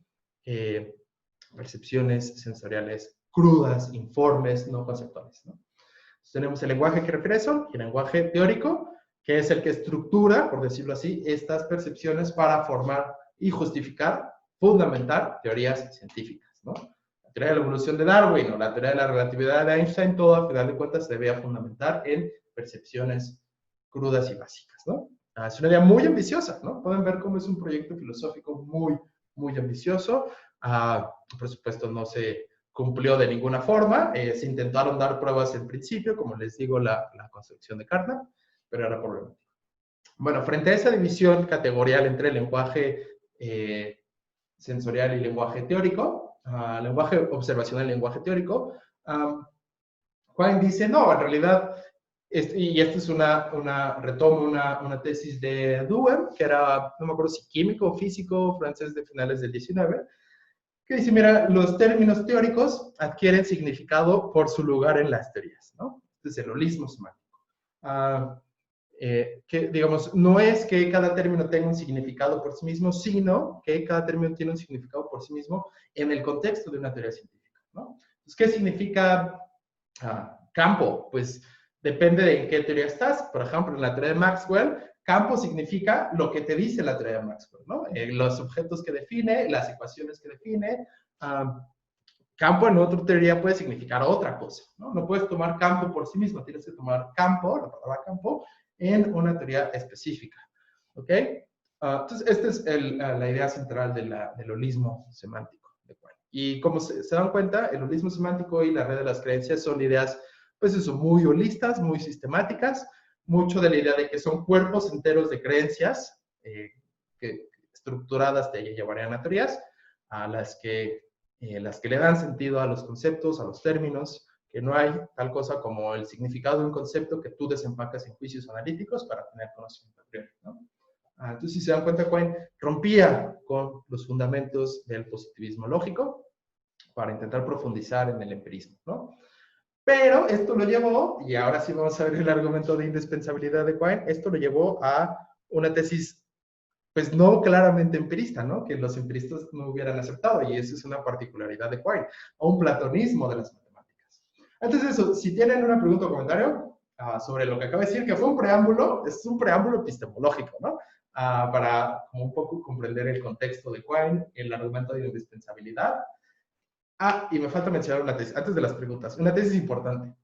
percepciones sensoriales crudas, informes, no conceptuales, ¿no? Entonces, tenemos el lenguaje que refiere eso y el lenguaje teórico, que es el que estructura, por decirlo así, estas percepciones para formar y justificar, fundamentar teorías científicas, ¿no? La teoría de la evolución de Darwin o la teoría de la relatividad de Einstein, todo a final de cuentas se debe fundamentar en percepciones crudas y básicas, ¿no? Es una idea muy ambiciosa, ¿no? Pueden ver cómo es un proyecto filosófico muy, muy ambicioso. Por supuesto, no se cumplió de ninguna forma. Se intentaron dar pruebas en principio, como les digo, la construcción de Carnap, pero era problemático. Bueno, frente a esa división categorial entre el lenguaje sensorial y lenguaje teórico, lenguaje observacional y lenguaje teórico, Quine dice, no, en realidad, y esto es retomo una tesis de Duhem, que era, no me acuerdo si químico o físico francés de finales del 19, que dice, mira, los términos teóricos adquieren significado por su lugar en las teorías, ¿no? Este es el holismo semántico. Que, digamos, no es que cada término tenga un significado por sí mismo, sino que cada término tiene un significado por sí mismo en el contexto de una teoría científica, ¿no? Entonces, ¿qué significa campo? Pues depende de en qué teoría estás. Por ejemplo, en la teoría de Maxwell, campo significa lo que te dice la teoría de Maxwell, ¿no? Los objetos que define, las ecuaciones que define. Campo en otra teoría puede significar otra cosa, ¿no? No puedes tomar campo por sí mismo, tienes que tomar campo, la palabra campo, en una teoría específica, ¿ok? Entonces, esta es la idea central del holismo semántico de Quine. Y como se dan cuenta, el holismo semántico y la red de las creencias son ideas, pues eso, muy holistas, muy sistemáticas, mucho de la idea de que son cuerpos enteros de creencias que estructuradas te llevarían a teorías, a las que le dan sentido a los conceptos, a los términos, que no hay tal cosa como el significado de un concepto que tú desempacas en juicios analíticos para tener conocimiento previo, ¿no? Entonces, si se dan cuenta, Quine rompía con los fundamentos del positivismo lógico para intentar profundizar en el empirismo, ¿no? Pero esto lo llevó, y ahora sí vamos a ver el argumento de indispensabilidad de Quine, esto lo llevó a una tesis pues no claramente empirista, ¿no? Que los empiristas no hubieran aceptado, y eso es una particularidad de Quine, o un platonismo de las matemáticas. Antes de eso, si tienen una pregunta o comentario sobre lo que acabo de decir, que fue un preámbulo, es un preámbulo epistemológico, ¿no? Para como un poco comprender el contexto de Quine, el argumento de indispensabilidad. Y me falta mencionar una tesis, antes de las preguntas, una tesis importante.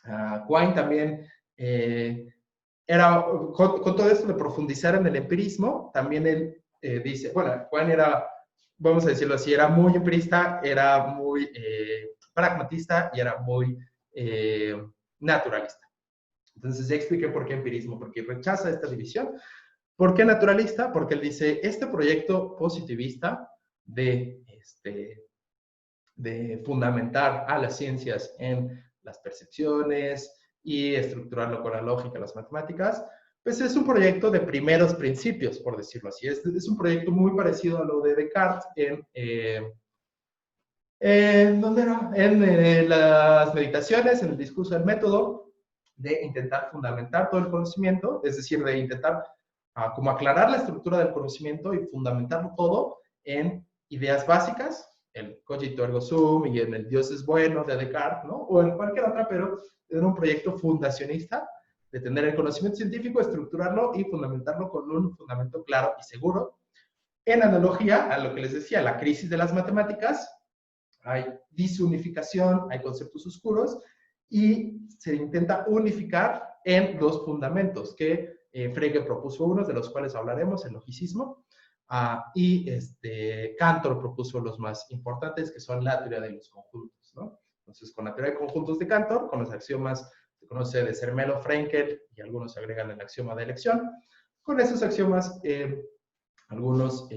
Quine también con todo esto de profundizar en el empirismo, también él dice, bueno, Quine era, vamos a decirlo así, era muy empirista, era muy pragmatista y era muy naturalista, Entonces ya expliqué por qué empirismo, porque rechaza esta división. ¿Por qué naturalista? Porque él dice, este proyecto positivista de fundamentar a las ciencias en las percepciones y estructurarlo con la lógica, las matemáticas, pues es un proyecto de primeros principios, por decirlo así. Es un proyecto muy parecido a lo de Descartes ¿dónde era? En las meditaciones, en el discurso del método, de intentar fundamentar todo el conocimiento, es decir, de intentar como aclarar la estructura del conocimiento y fundamentarlo todo en ideas básicas, el cogito ergo sum y en el Dios es bueno de Descartes, ¿no? O en cualquier otra, pero era un proyecto fundacionista de tener el conocimiento científico, estructurarlo y fundamentarlo con un fundamento claro y seguro. En analogía a lo que les decía, la crisis de las matemáticas, hay disunificación, hay conceptos oscuros y se intenta unificar en dos fundamentos que Frege propuso unos, de los cuales hablaremos, el logicismo, y Cantor propuso los más importantes, que son la teoría de los conjuntos, ¿no? Entonces, con la teoría de conjuntos de Cantor, con los axiomas, se conoce de Zermelo, Frenkel, y algunos agregan el axioma de elección. Con esos axiomas, algunos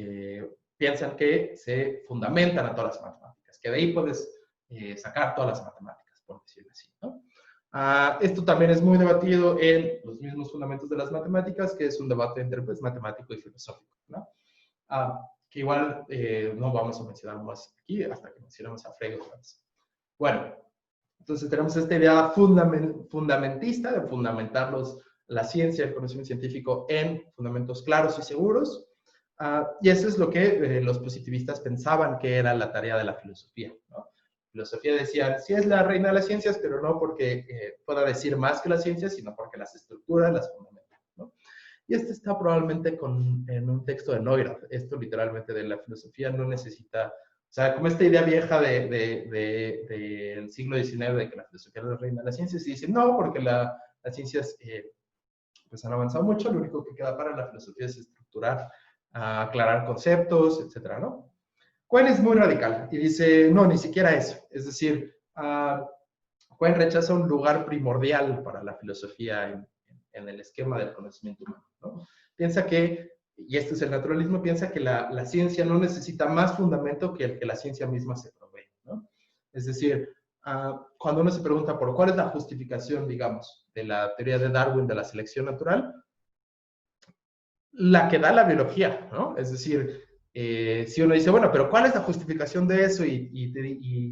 piensan que se fundamentan a todas las matemáticas, que de ahí puedes sacar todas las matemáticas, por decirlo así, ¿no? Esto también es muy debatido en los mismos fundamentos de las matemáticas, que es un debate entre pues, matemático y filosófico, ¿no? Que igual no vamos a mencionar más aquí hasta que mencionemos a Frege otra vez. Bueno, entonces tenemos esta idea fundamentista de fundamentar la ciencia, el conocimiento científico en fundamentos claros y seguros, y eso es lo que los positivistas pensaban que era la tarea de la filosofía, ¿no? Filosofía decían, sí es la reina de las ciencias, pero no porque pueda decir más que las ciencias, sino porque las estructura, las fundamenta, ¿no? Y esto está probablemente en un texto de Neurath. Esto literalmente de la filosofía no necesita, o sea, como esta idea vieja del siglo XIX de que la filosofía es la reina de las ciencias, y dicen, no, porque las ciencias pues han avanzado mucho, lo único que queda para la filosofía es estructurar, aclarar conceptos, etcétera, ¿no? Quine es muy radical y dice, no, ni siquiera eso. Es decir, Quine rechaza un lugar primordial para la filosofía en el esquema del conocimiento humano, ¿no? Piensa que, y este es el naturalismo, piensa que la ciencia no necesita más fundamento que el que la ciencia misma se provee, ¿no? Es decir, cuando uno se pregunta por cuál es la justificación, digamos, de la teoría de Darwin de la selección natural, la que da la biología, ¿no? Es decir, si uno dice, bueno, pero ¿cuál es la justificación de eso? Y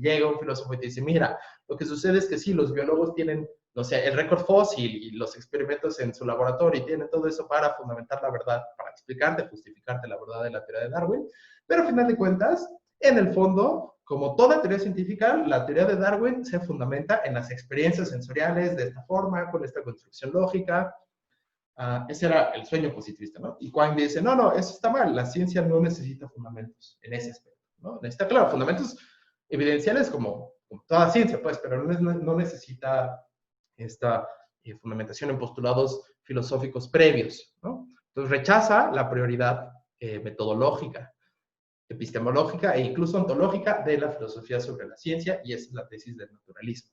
llega un filósofo y te dice, mira, lo que sucede es que sí, los biólogos tienen, no sé, el récord fósil y los experimentos en su laboratorio y tienen todo eso para fundamentar la verdad, para explicarte, justificarte la verdad de la teoría de Darwin, pero al final de cuentas, en el fondo, como toda teoría científica, la teoría de Darwin se fundamenta en las experiencias sensoriales de esta forma, con esta construcción lógica. Ese era el sueño positivista, ¿no? Y Quine dice, no, no, eso está mal, la ciencia no necesita fundamentos en ese aspecto, ¿no? Necesita, claro, fundamentos evidenciales como toda ciencia, pues, pero no necesita esta fundamentación en postulados filosóficos previos, ¿no? Entonces rechaza la prioridad metodológica, epistemológica e incluso ontológica de la filosofía sobre la ciencia, y esa es la tesis del naturalismo.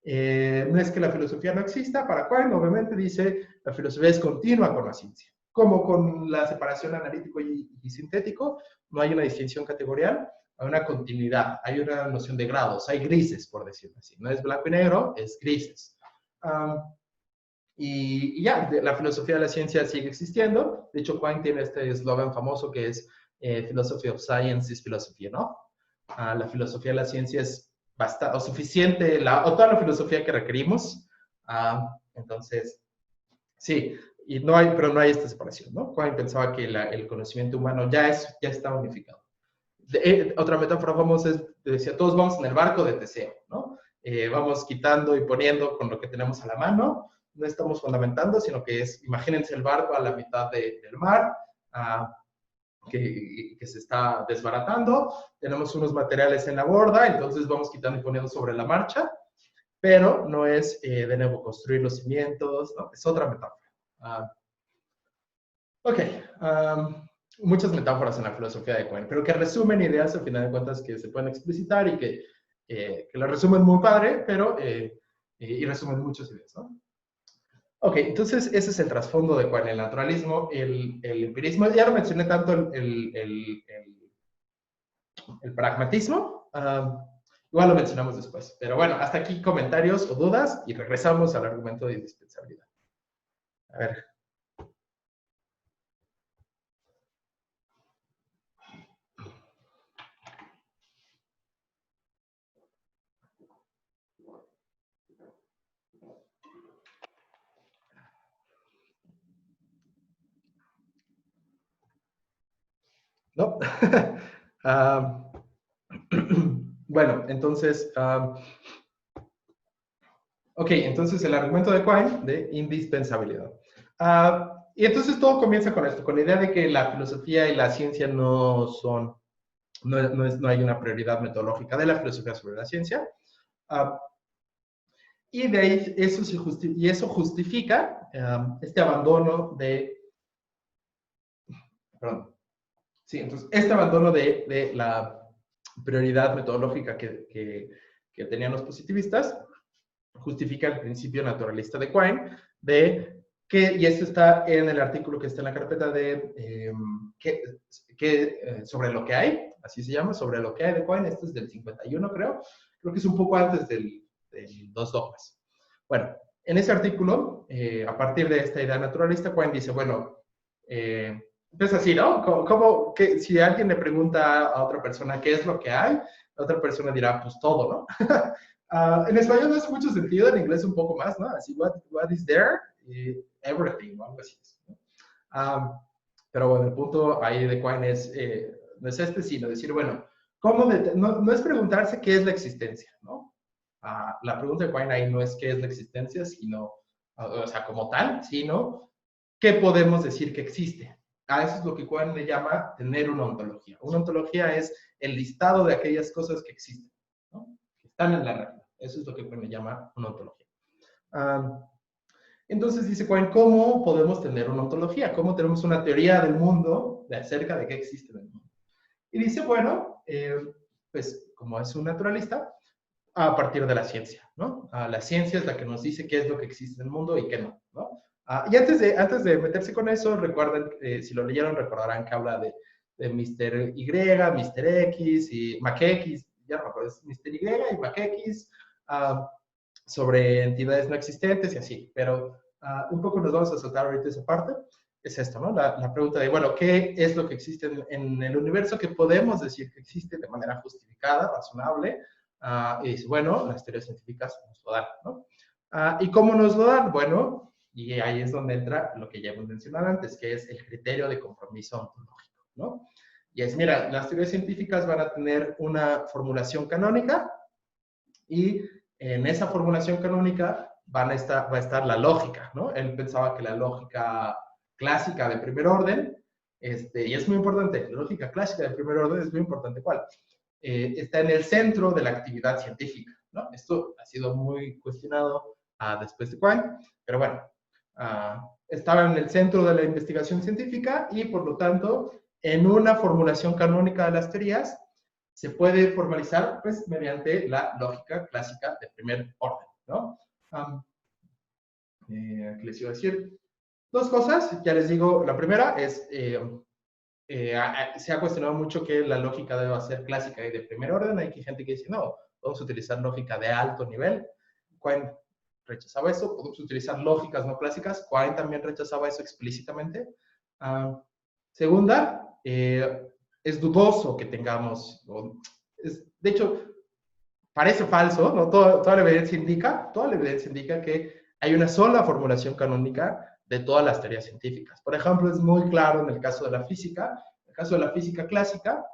No es que la filosofía no exista, para Quine obviamente dice la filosofía es continua con la ciencia. Como con la separación analítico y sintético, no hay una distinción categorial, hay una continuidad, hay una noción de grados, hay grises, por decirlo así. No es blanco y negro, es grises. Y ya, la filosofía de la ciencia sigue existiendo. De hecho, Quine tiene este eslogan famoso que es Philosophy of Science is Philosophy, ¿no? La filosofía de la ciencia es bastante, o suficiente, o toda la filosofía que requerimos. Entonces, sí, pero no hay esta separación, ¿no? Quine pensaba que el conocimiento humano ya está unificado. Otra metáfora famosa es, decía, todos vamos en el barco de Teseo, ¿no? Vamos quitando y poniendo con lo que tenemos a la mano, no estamos fundamentando, sino que imagínense el barco a la mitad del mar, que se está desbaratando, tenemos unos materiales en la borda, entonces vamos quitando y poniendo sobre la marcha, pero no es de nuevo construir los cimientos, ¿no? Es otra metáfora. Ok, muchas metáforas en la filosofía de Quine, pero que resumen ideas al final de cuentas que se pueden explicitar y que la resumen muy padre, pero y resumen muchas ideas, ¿no? Ok, entonces ese es el trasfondo de Quine, el naturalismo, el empirismo. Ya no mencioné tanto el pragmatismo. Igual lo mencionamos después. Pero bueno, hasta aquí comentarios o dudas y regresamos al argumento de indispensabilidad. A ver. ¿No? Bueno, entonces, ok, entonces el argumento de Quine de indispensabilidad. Y entonces todo comienza con esto, con la idea de que la filosofía y la ciencia no son, no hay una prioridad metodológica de la filosofía sobre la ciencia. Y de ahí eso justifica este abandono de, perdón, sí, entonces este abandono de la prioridad metodológica que tenían los positivistas justifica el principio naturalista de Quine, de que, y esto está en el artículo que está en la carpeta de sobre lo que hay, así se llama, sobre lo que hay de Quine, esto es del 51 creo que es un poco antes del Dos Dogmas. Bueno, en ese artículo, a partir de esta idea naturalista, Quine dice, bueno, empieza así, ¿no? ¿Cómo que si alguien le pregunta a otra persona qué es lo que hay, la otra persona dirá, pues todo, ¿no? En español no hace mucho sentido, en inglés un poco más, ¿no? Así, what is there? Everything, o algo así. ¿No? Pero bueno, el punto ahí de Quine es, no es este, sino decir, bueno, no es preguntarse qué es la existencia, ¿no? La pregunta de Quine ahí no es qué es la existencia, sino, o sea, como tal, sino qué podemos decir que existe. A eso es lo que Quine le llama tener una ontología. Una ontología es el listado de aquellas cosas que existen, ¿no? Que están en la realidad. Eso es lo que Quine llama una ontología. Entonces dice Quine, ¿cómo podemos tener una ontología? ¿Cómo tenemos una teoría del mundo de acerca de qué existe en el mundo? Y dice, bueno, pues como es un naturalista, a partir de la ciencia, ¿no? La ciencia es la que nos dice qué es lo que existe en el mundo y qué no, ¿no? Y antes de meterse con eso, recuerden, si lo leyeron, recordarán que habla de Mr. Y, Mr. X y MacX, ya no me acuerdo, es Mr. Y y MacX, sobre entidades no existentes y así, pero un poco nos vamos a saltar ahorita esa parte, es esto, ¿no? La pregunta de, bueno, ¿qué es lo que existe en el universo que podemos decir que existe de manera justificada, razonable? Y dice, bueno, las teorías científicas nos lo dan, ¿no? ¿Y cómo nos lo dan? Bueno, y ahí es donde entra lo que ya hemos mencionado antes, que es el criterio de compromiso ontológico, ¿no? Y es, mira, las teorías científicas van a tener una formulación canónica y en esa formulación canónica va a estar la lógica, ¿no? Él pensaba que la lógica clásica de primer orden, y es muy importante, la lógica clásica de primer orden es muy importante, ¿cuál? Está en el centro de la actividad científica, ¿no? Esto ha sido muy cuestionado después de Quine, pero bueno, estaba en el centro de la investigación científica y por lo tanto, en una formulación canónica de las teorías, se puede formalizar pues mediante la lógica clásica de primer orden, ¿no? ¿Qué les iba a decir? Dos cosas, ya les digo, la primera es, se ha cuestionado mucho que la lógica deba ser clásica y de primer orden, hay gente que dice, no, vamos a utilizar lógica de alto nivel, Quine rechazaba eso, podemos utilizar lógicas no clásicas, Quine también rechazaba eso explícitamente. Segunda, es dudoso que tengamos, de hecho, parece falso, ¿no? Toda la evidencia indica que hay una sola formulación canónica de todas las teorías científicas. Por ejemplo, es muy claro en el caso de la física, en el caso de la física clásica,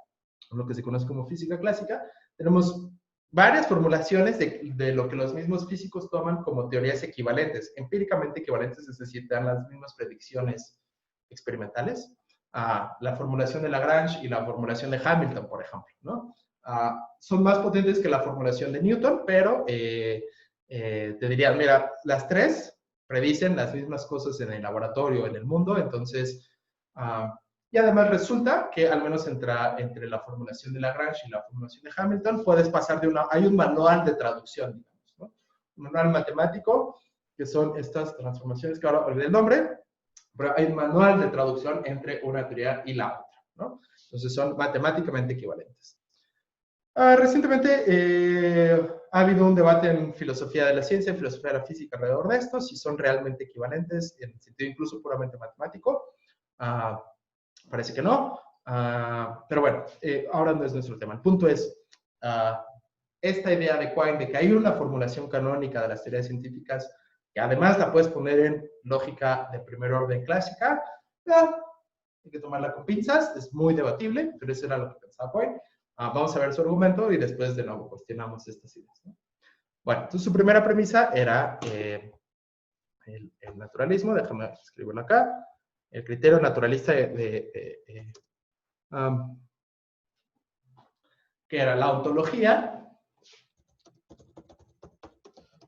lo que se conoce como física clásica, tenemos varias formulaciones de lo que los mismos físicos toman como teorías equivalentes, empíricamente equivalentes, es decir, dan las mismas predicciones experimentales. La formulación de Lagrange y la formulación de Hamilton, por ejemplo, ¿no? Son más potentes que la formulación de Newton, pero te diría, mira, las tres predicen las mismas cosas en el laboratorio, en el mundo, entonces, y además resulta que al menos entre la formulación de Lagrange y la formulación de Hamilton, puedes pasar hay un manual de traducción, digamos, ¿no? Un manual matemático que son estas transformaciones, que ahora olvidé el nombre, pero hay un manual de traducción entre una teoría y la otra, ¿no? Entonces son matemáticamente equivalentes. Recientemente ha habido un debate en filosofía de la ciencia, en filosofía de la física alrededor de esto, si son realmente equivalentes en el sentido incluso puramente matemático. Parece que no, pero bueno, ahora no es nuestro tema. El punto es esta idea de Quine de que hay una formulación canónica de las teorías científicas que además la puedes poner en lógica de primer orden clásica. Hay que tomarla con pinzas, es muy debatible, pero eso era lo que pensaba Quine. Vamos a ver su argumento y después de nuevo cuestionamos estas ideas, ¿no? Bueno, entonces su primera premisa era el naturalismo, déjame escribirlo acá, el criterio naturalista que era la ontología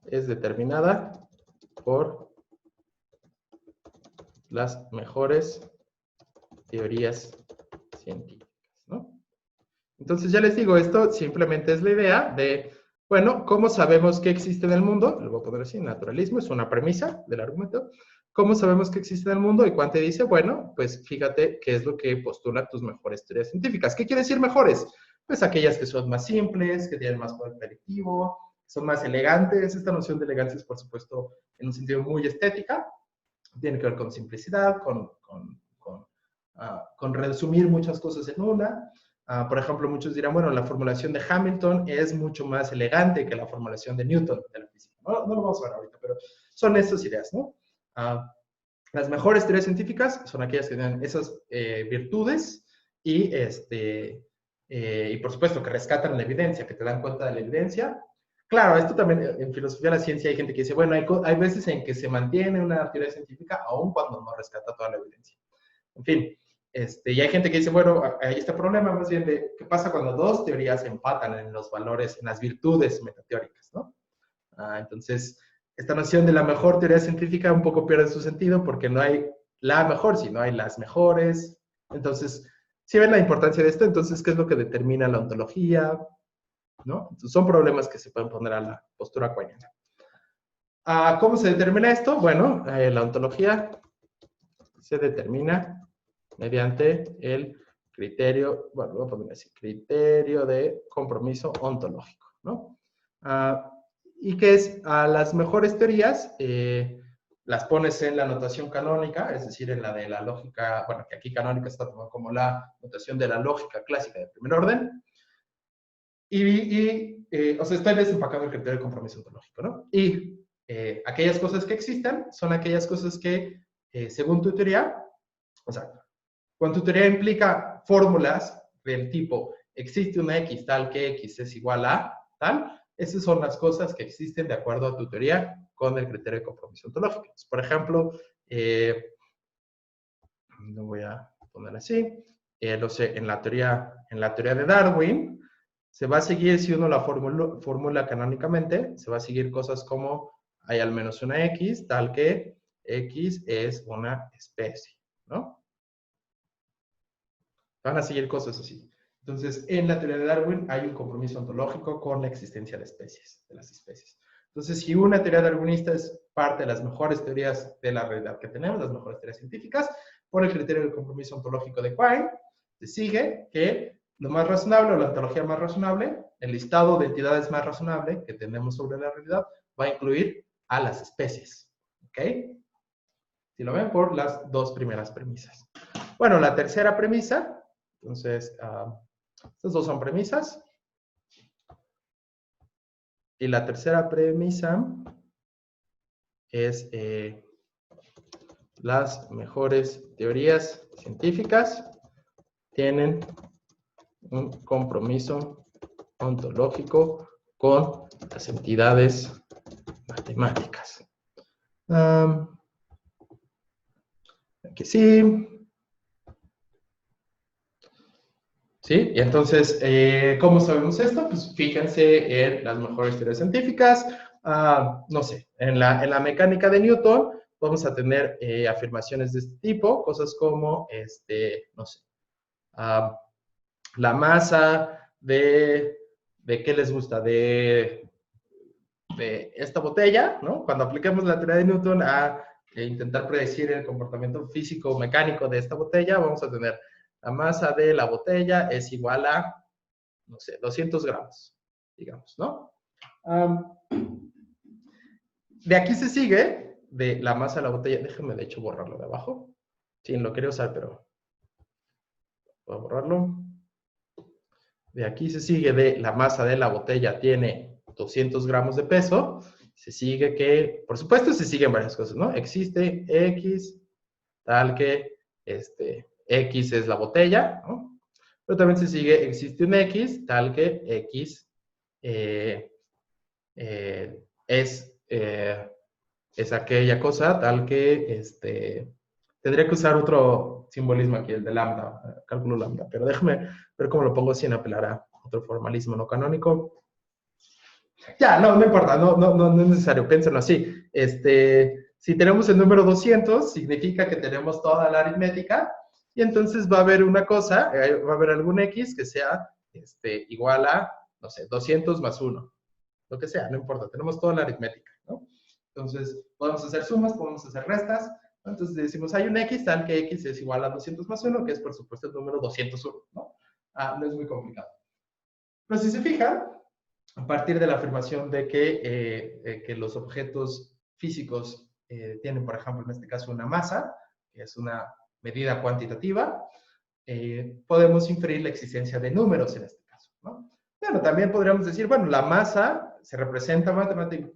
es determinada por las mejores teorías científicas, ¿no? Entonces ya les digo, esto simplemente es la idea de, bueno, ¿cómo sabemos que existe en el mundo? Lo voy a poner así, naturalismo, es una premisa del argumento. ¿Cómo sabemos que existe en el mundo? Y Quine te dice, bueno, pues fíjate qué es lo que postula tus mejores teorías científicas. ¿Qué quiere decir mejores? Pues aquellas que son más simples, que tienen más poder predictivo, son más elegantes. Esta noción de elegancia es, por supuesto, en un sentido muy estética. Tiene que ver con simplicidad, con resumir muchas cosas en una. Por ejemplo, muchos dirán, bueno, la formulación de Hamilton es mucho más elegante que la formulación de Newton de la física. No lo vamos a ver ahorita, pero son estas ideas, ¿no? Las mejores teorías científicas son aquellas que tienen esas virtudes y, y, por supuesto, que rescatan la evidencia, que te dan cuenta de la evidencia. Claro, esto también en filosofía de la ciencia hay gente que dice, bueno, hay veces en que se mantiene una teoría científica aun cuando no rescata toda la evidencia. En fin, y hay gente que dice, bueno, ahí está el problema más bien de qué pasa cuando dos teorías empatan en los valores, en las virtudes metateóricas, ¿no? Entonces, esta noción de la mejor teoría científica un poco pierde su sentido porque no hay la mejor, sino hay las mejores. Entonces, si ven la importancia de esto, entonces, ¿qué es lo que determina la ontología? ¿No? Entonces, son problemas que se pueden poner a la postura quiniana. ¿Cómo se determina esto? Bueno, la ontología se determina mediante el criterio, bueno, voy a poner así, criterio de compromiso ontológico, ¿no? Y que es a las mejores teorías, las pones en la notación canónica, es decir, en la de la lógica, bueno, que aquí canónica está tomado como la notación de la lógica clásica de primer orden, o sea, estoy desempacando el criterio de compromiso ontológico, ¿no? Y aquellas cosas que existen son aquellas cosas que, según tu teoría, o sea, cuando tu teoría implica fórmulas del tipo existe una X tal que X es igual a tal, esas son las cosas que existen de acuerdo a tu teoría con el criterio de compromiso ontológico. Por ejemplo, lo voy a poner así, no sé, en la teoría de Darwin, se va a seguir, si uno la formula canónicamente, se va a seguir cosas como hay al menos una X, tal que X es una especie, ¿no? Van a seguir cosas así. Entonces, en la teoría de Darwin hay un compromiso ontológico con la existencia de especies, de las especies. Entonces, si una teoría darwinista es parte de las mejores teorías de la realidad que tenemos, las mejores teorías científicas, por el criterio del compromiso ontológico de Quine, se sigue que lo más razonable o la ontología más razonable, el listado de entidades más razonable que tenemos sobre la realidad, va a incluir a las especies. ¿Ok? Si lo ven por las dos primeras premisas. Bueno, la tercera premisa, entonces, estas dos son premisas. Y la tercera premisa es las mejores teorías científicas tienen un compromiso ontológico con las entidades matemáticas. Aquí sí. ¿Sí? Y entonces, ¿cómo sabemos esto? Pues fíjense en las mejores teorías científicas. No sé, en la mecánica de Newton vamos a tener afirmaciones de este tipo, cosas como, no sé, la masa ¿qué les gusta? De de esta botella, ¿no? Cuando apliquemos la teoría de Newton a intentar predecir el comportamiento físico o mecánico de esta botella, vamos a tener la masa de la botella es igual a, no sé, 200 gramos, digamos, ¿no? De aquí se sigue, de la masa de la botella, déjenme de hecho borrarlo de abajo. Sí, lo quería usar, pero voy a borrarlo. De aquí se sigue de la masa de la botella tiene 200 gramos de peso. Se sigue que, por supuesto, se siguen varias cosas, ¿no? Existe X, tal que, X es la botella, ¿no? Pero también se sigue, existe un X, tal que X es aquella cosa, tal que, tendría que usar otro simbolismo aquí, el de lambda, cálculo lambda, pero déjame ver cómo lo pongo sin apelar a otro formalismo no canónico. Ya, no importa, no es necesario, piénsenlo así. Si tenemos el número 200, significa que tenemos toda la aritmética, y entonces va a haber una cosa, va a haber algún X que sea igual a, no sé, 200 más 1. Lo que sea, no importa, tenemos toda la aritmética, ¿no? Entonces, podemos hacer sumas, podemos hacer restas. Entonces decimos, hay un X tal que X es igual a 200 más 1, que es por supuesto el número 201, ¿no? No es muy complicado. Pero si se fijan, a partir de la afirmación de que los objetos físicos tienen, por ejemplo, en este caso una masa, que es una medida cuantitativa, podemos inferir la existencia de números en este caso, ¿no? Bueno, también podríamos decir, bueno, la masa se representa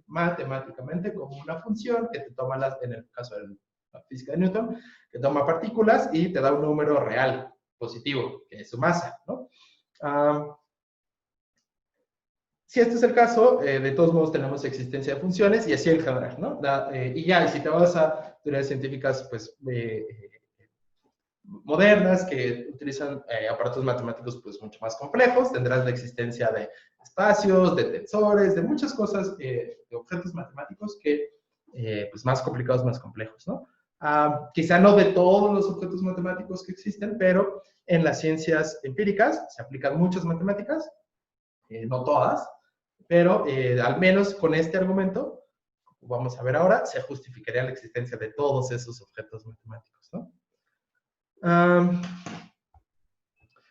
matemáticamente como una función que te toma, en el caso de la física de Newton, que toma partículas y te da un número real, positivo, que es su masa, ¿no? Si este es el caso, de todos modos tenemos existencia de funciones y así en general, ¿no? Y ya, y si te vas a teorías científicas, pues, modernas que utilizan aparatos matemáticos pues mucho más complejos, tendrás la existencia de espacios, de tensores, de muchas cosas, de objetos matemáticos que pues más complicados, más complejos, ¿no? Quizá no de todos los objetos matemáticos que existen, pero en las ciencias empíricas se aplican muchas matemáticas, no todas, pero al menos con este argumento, vamos a ver ahora, se justificaría la existencia de todos esos objetos matemáticos, ¿no?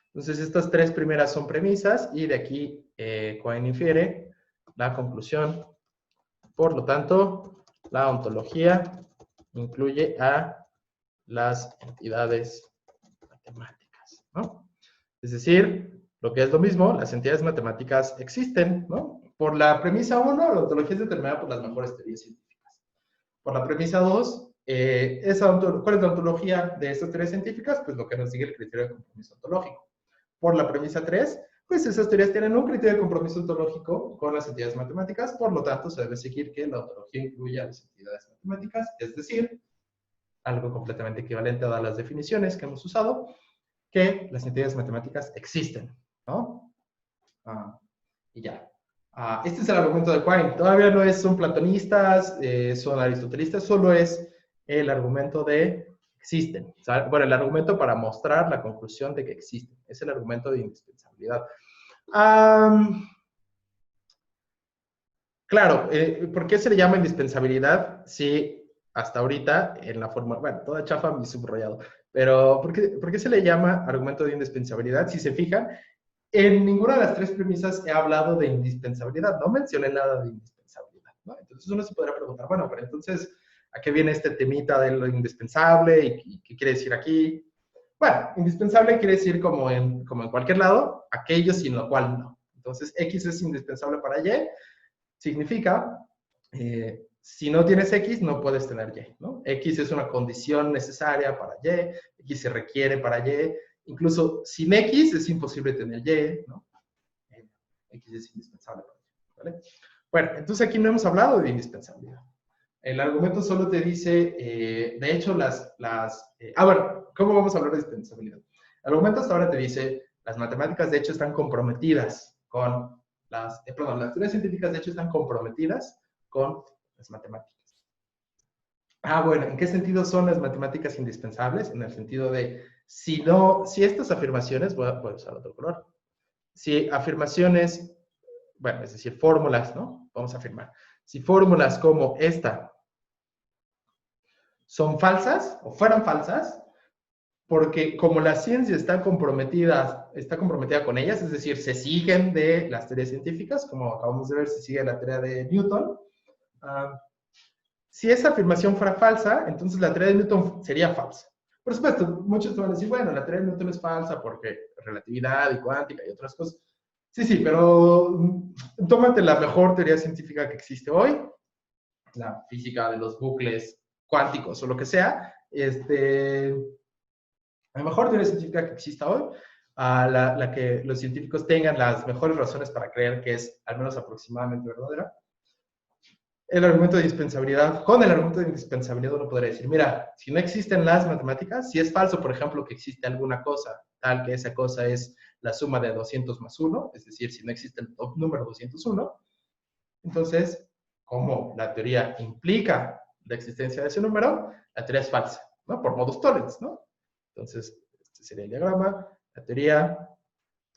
Entonces, estas tres primeras son premisas y de aquí Quine infiere la conclusión. Por lo tanto, la ontología incluye a las entidades matemáticas, ¿no? Es decir, lo que es lo mismo, las entidades matemáticas existen, ¿no? Por la premisa 1, la ontología es determinada por las mejores teorías científicas. Por la premisa 2, ¿cuál es la ontología de estas teorías científicas? Pues lo que nos sigue el criterio de compromiso ontológico. Por la premisa 3, pues esas teorías tienen un criterio de compromiso ontológico con las entidades matemáticas, por lo tanto se debe seguir que la ontología incluye a las entidades matemáticas, es decir, algo completamente equivalente a las definiciones que hemos usado, que las entidades matemáticas existen, ¿no? Y ya. Este es el argumento de Quine. Todavía no son platonistas, son aristotelistas, solo es el argumento de existen. Bueno, el argumento para mostrar la conclusión de que existen. Es el argumento de indispensabilidad. Claro, ¿por qué se le llama indispensabilidad? Si hasta ahorita en la forma, bueno, toda chafa mi subrayado, pero ¿por qué se le llama argumento de indispensabilidad? Si se fijan, en ninguna de las tres premisas he hablado de indispensabilidad, no mencioné nada de indispensabilidad, ¿no? Entonces uno se podrá preguntar, bueno, pero entonces, ¿a qué viene este temita de lo indispensable y qué quiere decir aquí? Bueno, indispensable quiere decir como en cualquier lado, aquello sin lo cual no. Entonces, X es indispensable para Y, significa, si no tienes X, no puedes tener Y, ¿no? X es una condición necesaria para Y, X se requiere para Y, incluso sin X es imposible tener Y, ¿no? X es indispensable para Y, ¿vale? Bueno, entonces aquí no hemos hablado de indispensabilidad. El argumento solo te dice, de hecho, bueno, ¿cómo vamos a hablar de indispensabilidad? El argumento hasta ahora te dice, las matemáticas de hecho están comprometidas con las teorías científicas de hecho están comprometidas con las matemáticas. Bueno, ¿en qué sentido son las matemáticas indispensables? En el sentido de, si estas afirmaciones, voy a usar otro color, si afirmaciones, bueno, es decir, fórmulas, ¿no? Vamos a afirmar. si fórmulas como esta son falsas o fueran falsas, porque como la ciencia está comprometida con ellas, es decir, se siguen de las teorías científicas, como acabamos de ver, se sigue la teoría de Newton. Si esa afirmación fuera falsa, entonces la teoría de Newton sería falsa. Por supuesto, muchos van a decir, bueno, la teoría de Newton es falsa porque relatividad y cuántica y otras cosas. Sí, sí, pero tómate la mejor teoría científica que existe hoy, la física de los bucles cuánticos o lo que sea, la mejor teoría científica que exista hoy, la que los científicos tengan las mejores razones para creer que es al menos aproximadamente verdadera. El argumento de indispensabilidad, con el argumento de indispensabilidad uno podría decir, mira, si no existen las matemáticas, si es falso, por ejemplo, que existe alguna cosa, tal que esa cosa es la suma de 200 más 1, es decir, si no existe el número 201, entonces, como la teoría implica la existencia de ese número, la teoría es falsa, ¿no? Por modus tollens, ¿no? Entonces, este sería el diagrama, la teoría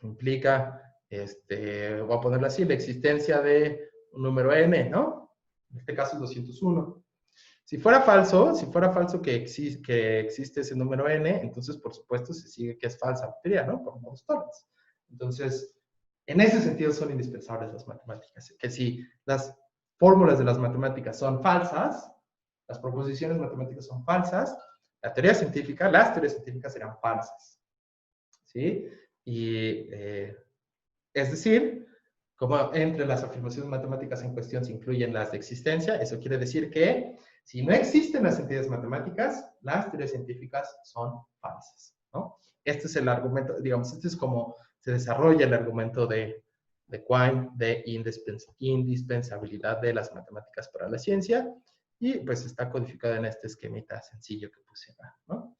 implica, voy a ponerlo así, la existencia de un número n, ¿no? En este caso es 201. Si fuera falso que existe ese número n, entonces por supuesto se sigue que es falsa la teoría, ¿no? Por modus tollens. Entonces, en ese sentido son indispensables las matemáticas. Que si las fórmulas de las matemáticas son falsas, las proposiciones matemáticas son falsas, las teorías científicas serán falsas. ¿Sí? Y es decir, como entre las afirmaciones matemáticas en cuestión se incluyen las de existencia, eso quiere decir que si no existen las entidades matemáticas, las teorías científicas son falsas, ¿no? Este es el argumento, digamos, este es como se desarrolla el argumento de Quine de indispensabilidad de las matemáticas para la ciencia, y pues está codificado en este esquemita sencillo que puse acá, ¿no?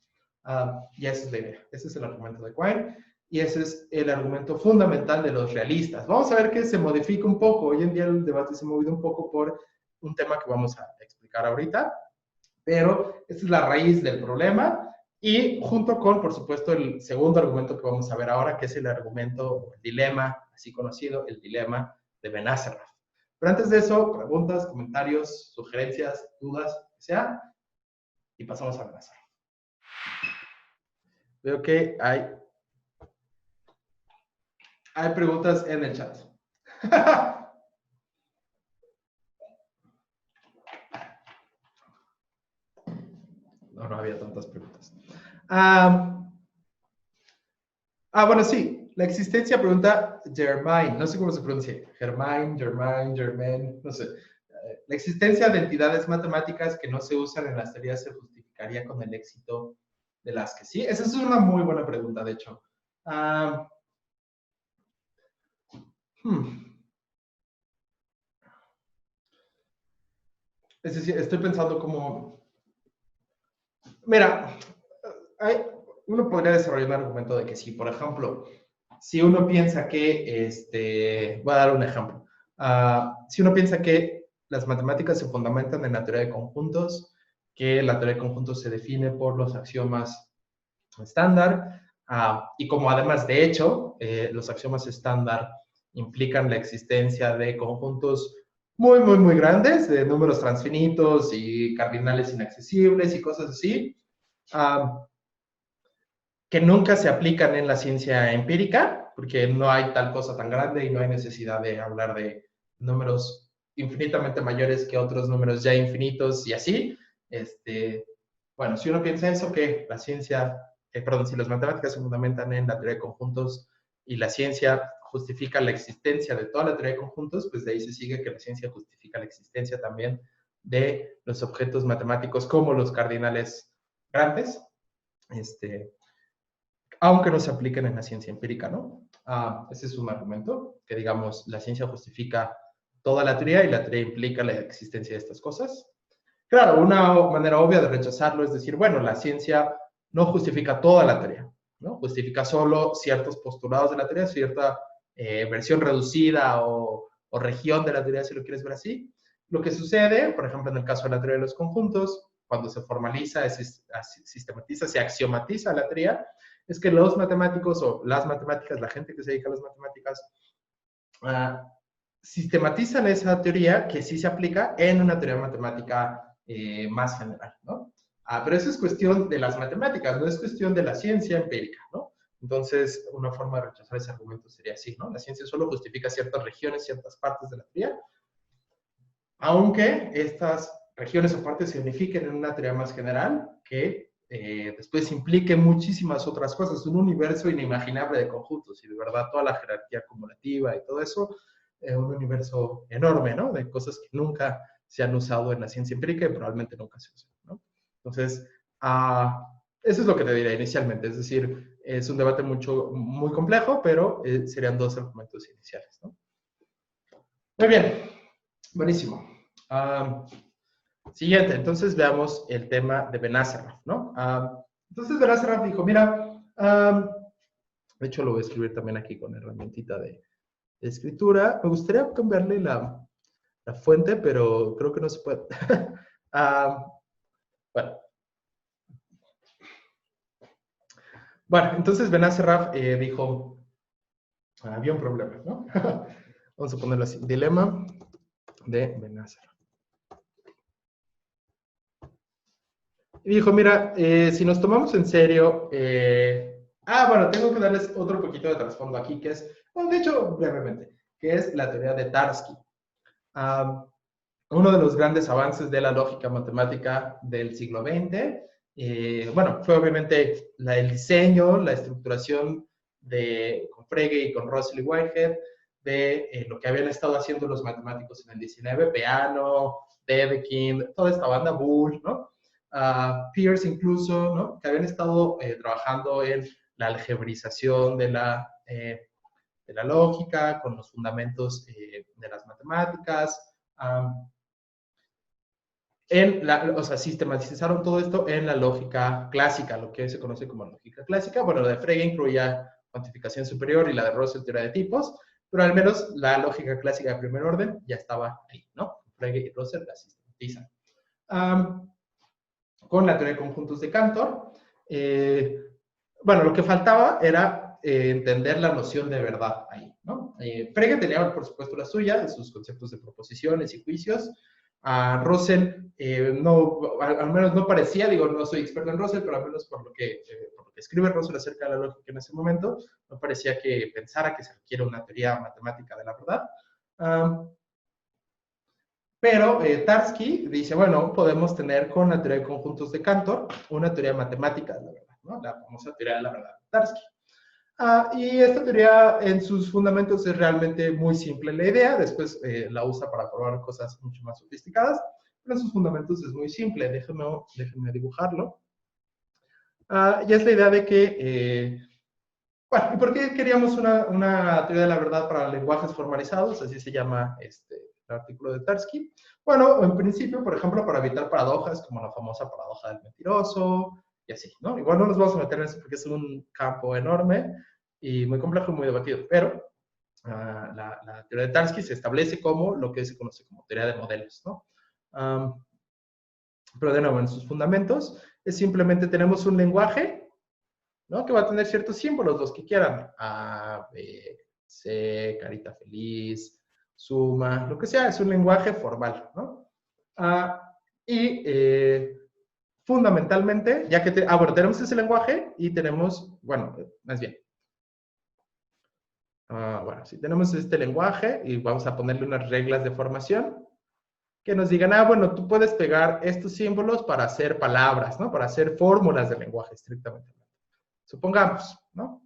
Y esa es la idea, ese es el argumento de Quine. Y ese es el argumento fundamental de los realistas. Vamos a ver que se modifica un poco. Hoy en día el debate se ha movido un poco por un tema que vamos a explicar ahorita, pero esta es la raíz del problema y junto con, por supuesto, el segundo argumento que vamos a ver ahora, que es el argumento, el dilema, así conocido, el dilema de Benacerraf. Pero antes de eso, preguntas, comentarios, sugerencias, dudas, que sea, y pasamos a Benacerraf. Veo que hay preguntas en el chat. No había tantas preguntas. Bueno, sí. La existencia pregunta Germain. No sé cómo se pronuncia. Germain, no sé. La existencia de entidades matemáticas que no se usan en las teorías se justificaría con el éxito de las que sí. Esa es una muy buena pregunta, de hecho. Es decir, estoy pensando como... Mira, uno podría desarrollar un argumento de que sí, por ejemplo, si uno piensa que, voy a dar un ejemplo, si uno piensa que las matemáticas se fundamentan en la teoría de conjuntos, que la teoría de conjuntos se define por los axiomas estándar, y como además de hecho, los axiomas estándar implican la existencia de conjuntos muy, muy, muy grandes, de números transfinitos y cardinales inaccesibles y cosas así, que nunca se aplican en la ciencia empírica, porque no hay tal cosa tan grande y no hay necesidad de hablar de números infinitamente mayores que otros números ya infinitos y así. Bueno, si uno piensa eso, que la ciencia, si las matemáticas se fundamentan en la teoría de conjuntos y la ciencia justifica la existencia de toda la teoría de conjuntos, pues de ahí se sigue que la ciencia justifica la existencia también de los objetos matemáticos como los cardinales grandes, aunque no se apliquen en la ciencia empírica, ¿no? Ese es un argumento, que digamos, la ciencia justifica toda la teoría y la teoría implica la existencia de estas cosas. Claro, una manera obvia de rechazarlo es decir, bueno, la ciencia no justifica toda la teoría, ¿no? Justifica solo ciertos postulados de la teoría, cierta versión reducida o región de la teoría, si lo quieres ver así. Lo que sucede, por ejemplo, en el caso de la teoría de los conjuntos, cuando se formaliza, se sistematiza, se axiomatiza la teoría, es que los matemáticos o las matemáticas, la gente que se dedica a las matemáticas, sistematizan esa teoría que sí se aplica en una teoría matemática más general, ¿no? Pero eso es cuestión de las matemáticas, no es cuestión de la ciencia empírica, ¿no? Entonces, una forma de rechazar ese argumento sería así, ¿no? La ciencia solo justifica ciertas regiones, ciertas partes de la teoría, aunque estas regiones o partes se unifiquen en una teoría más general que después implique muchísimas otras cosas, un universo inimaginable de conjuntos y de verdad toda la jerarquía acumulativa y todo eso, un universo enorme, ¿no? De cosas que nunca se han usado en la ciencia empírica y probablemente nunca se usen, ¿no? Entonces, eso es lo que te diré inicialmente, es decir, es un debate muy complejo, pero serían dos argumentos iniciales, ¿no? Muy bien, buenísimo. Siguiente, entonces veamos el tema de Benacerraf, ¿no? Entonces Benacerraf dijo, mira, de hecho lo voy a escribir también aquí con herramientita de escritura. Me gustaría cambiarle la fuente, pero creo que no se puede. Bueno, entonces Benacerraf dijo, había un problema, ¿no? Vamos a ponerlo así, dilema de Benacerraf. Y dijo, mira, si nos tomamos en serio... bueno, tengo que darles otro poquito de trasfondo aquí, que es, bueno, de hecho, brevemente, que es la teoría de Tarski. Uno de los grandes avances de la lógica matemática del siglo XX, bueno, fue obviamente el diseño, la estructuración con Frege y con Russell y Whitehead, de lo que habían estado haciendo los matemáticos en el 19, Peano, Dedekind, toda esta banda, Boole, ¿no? Peirce incluso, ¿no? Que habían estado trabajando en la algebrización de la lógica, con los fundamentos de las matemáticas, o sea, sistematizaron todo esto en la lógica clásica, lo que se conoce como lógica clásica. Bueno, la de Frege incluía cuantificación superior y la de Russell teoría de tipos, pero al menos la lógica clásica de primer orden ya estaba ahí, ¿no? Frege y Russell la sistematizan. Con la teoría de conjuntos de Cantor, bueno, lo que faltaba era entender la noción de verdad ahí, ¿no? Frege tenía, por supuesto, la suya, sus conceptos de proposiciones y juicios. Russell, no, al menos no parecía, digo, no soy experto en Russell, pero al menos por lo que escribe Russell acerca de la lógica en ese momento, no parecía que pensara que se requiere una teoría matemática de la verdad. Pero Tarski dice, bueno, podemos tener con la teoría de conjuntos de Cantor una teoría matemática de la verdad, ¿no? La famosa teoría de la verdad de Tarski. Y esta teoría en sus fundamentos es realmente muy simple la idea, después la usa para probar cosas mucho más sofisticadas, pero en sus fundamentos es muy simple, déjenme dibujarlo. Y es la idea de que, bueno, ¿y por qué queríamos una teoría de la verdad para lenguajes formalizados? Así se llama el artículo de Tarski. Bueno, en principio, por ejemplo, para evitar paradojas, como la famosa paradoja del mentiroso, y así, ¿no? Igual no nos vamos a meter en eso porque es un campo enorme y muy complejo y muy debatido, pero la teoría de Tarski se establece como lo que se conoce como teoría de modelos, ¿no? Pero de nuevo, en sus fundamentos es simplemente tenemos un lenguaje, ¿no? Que va a tener ciertos símbolos, los que quieran. A, B, C, carita feliz, suma, lo que sea, es un lenguaje formal, ¿no? Y fundamentalmente, ya que, bueno, tenemos ese lenguaje y tenemos, bueno, más bien, bueno, si tenemos este lenguaje y vamos a ponerle unas reglas de formación que nos digan, bueno, tú puedes pegar estos símbolos para hacer palabras, ¿no? Para hacer fórmulas de lenguaje, estrictamente. Supongamos, ¿no?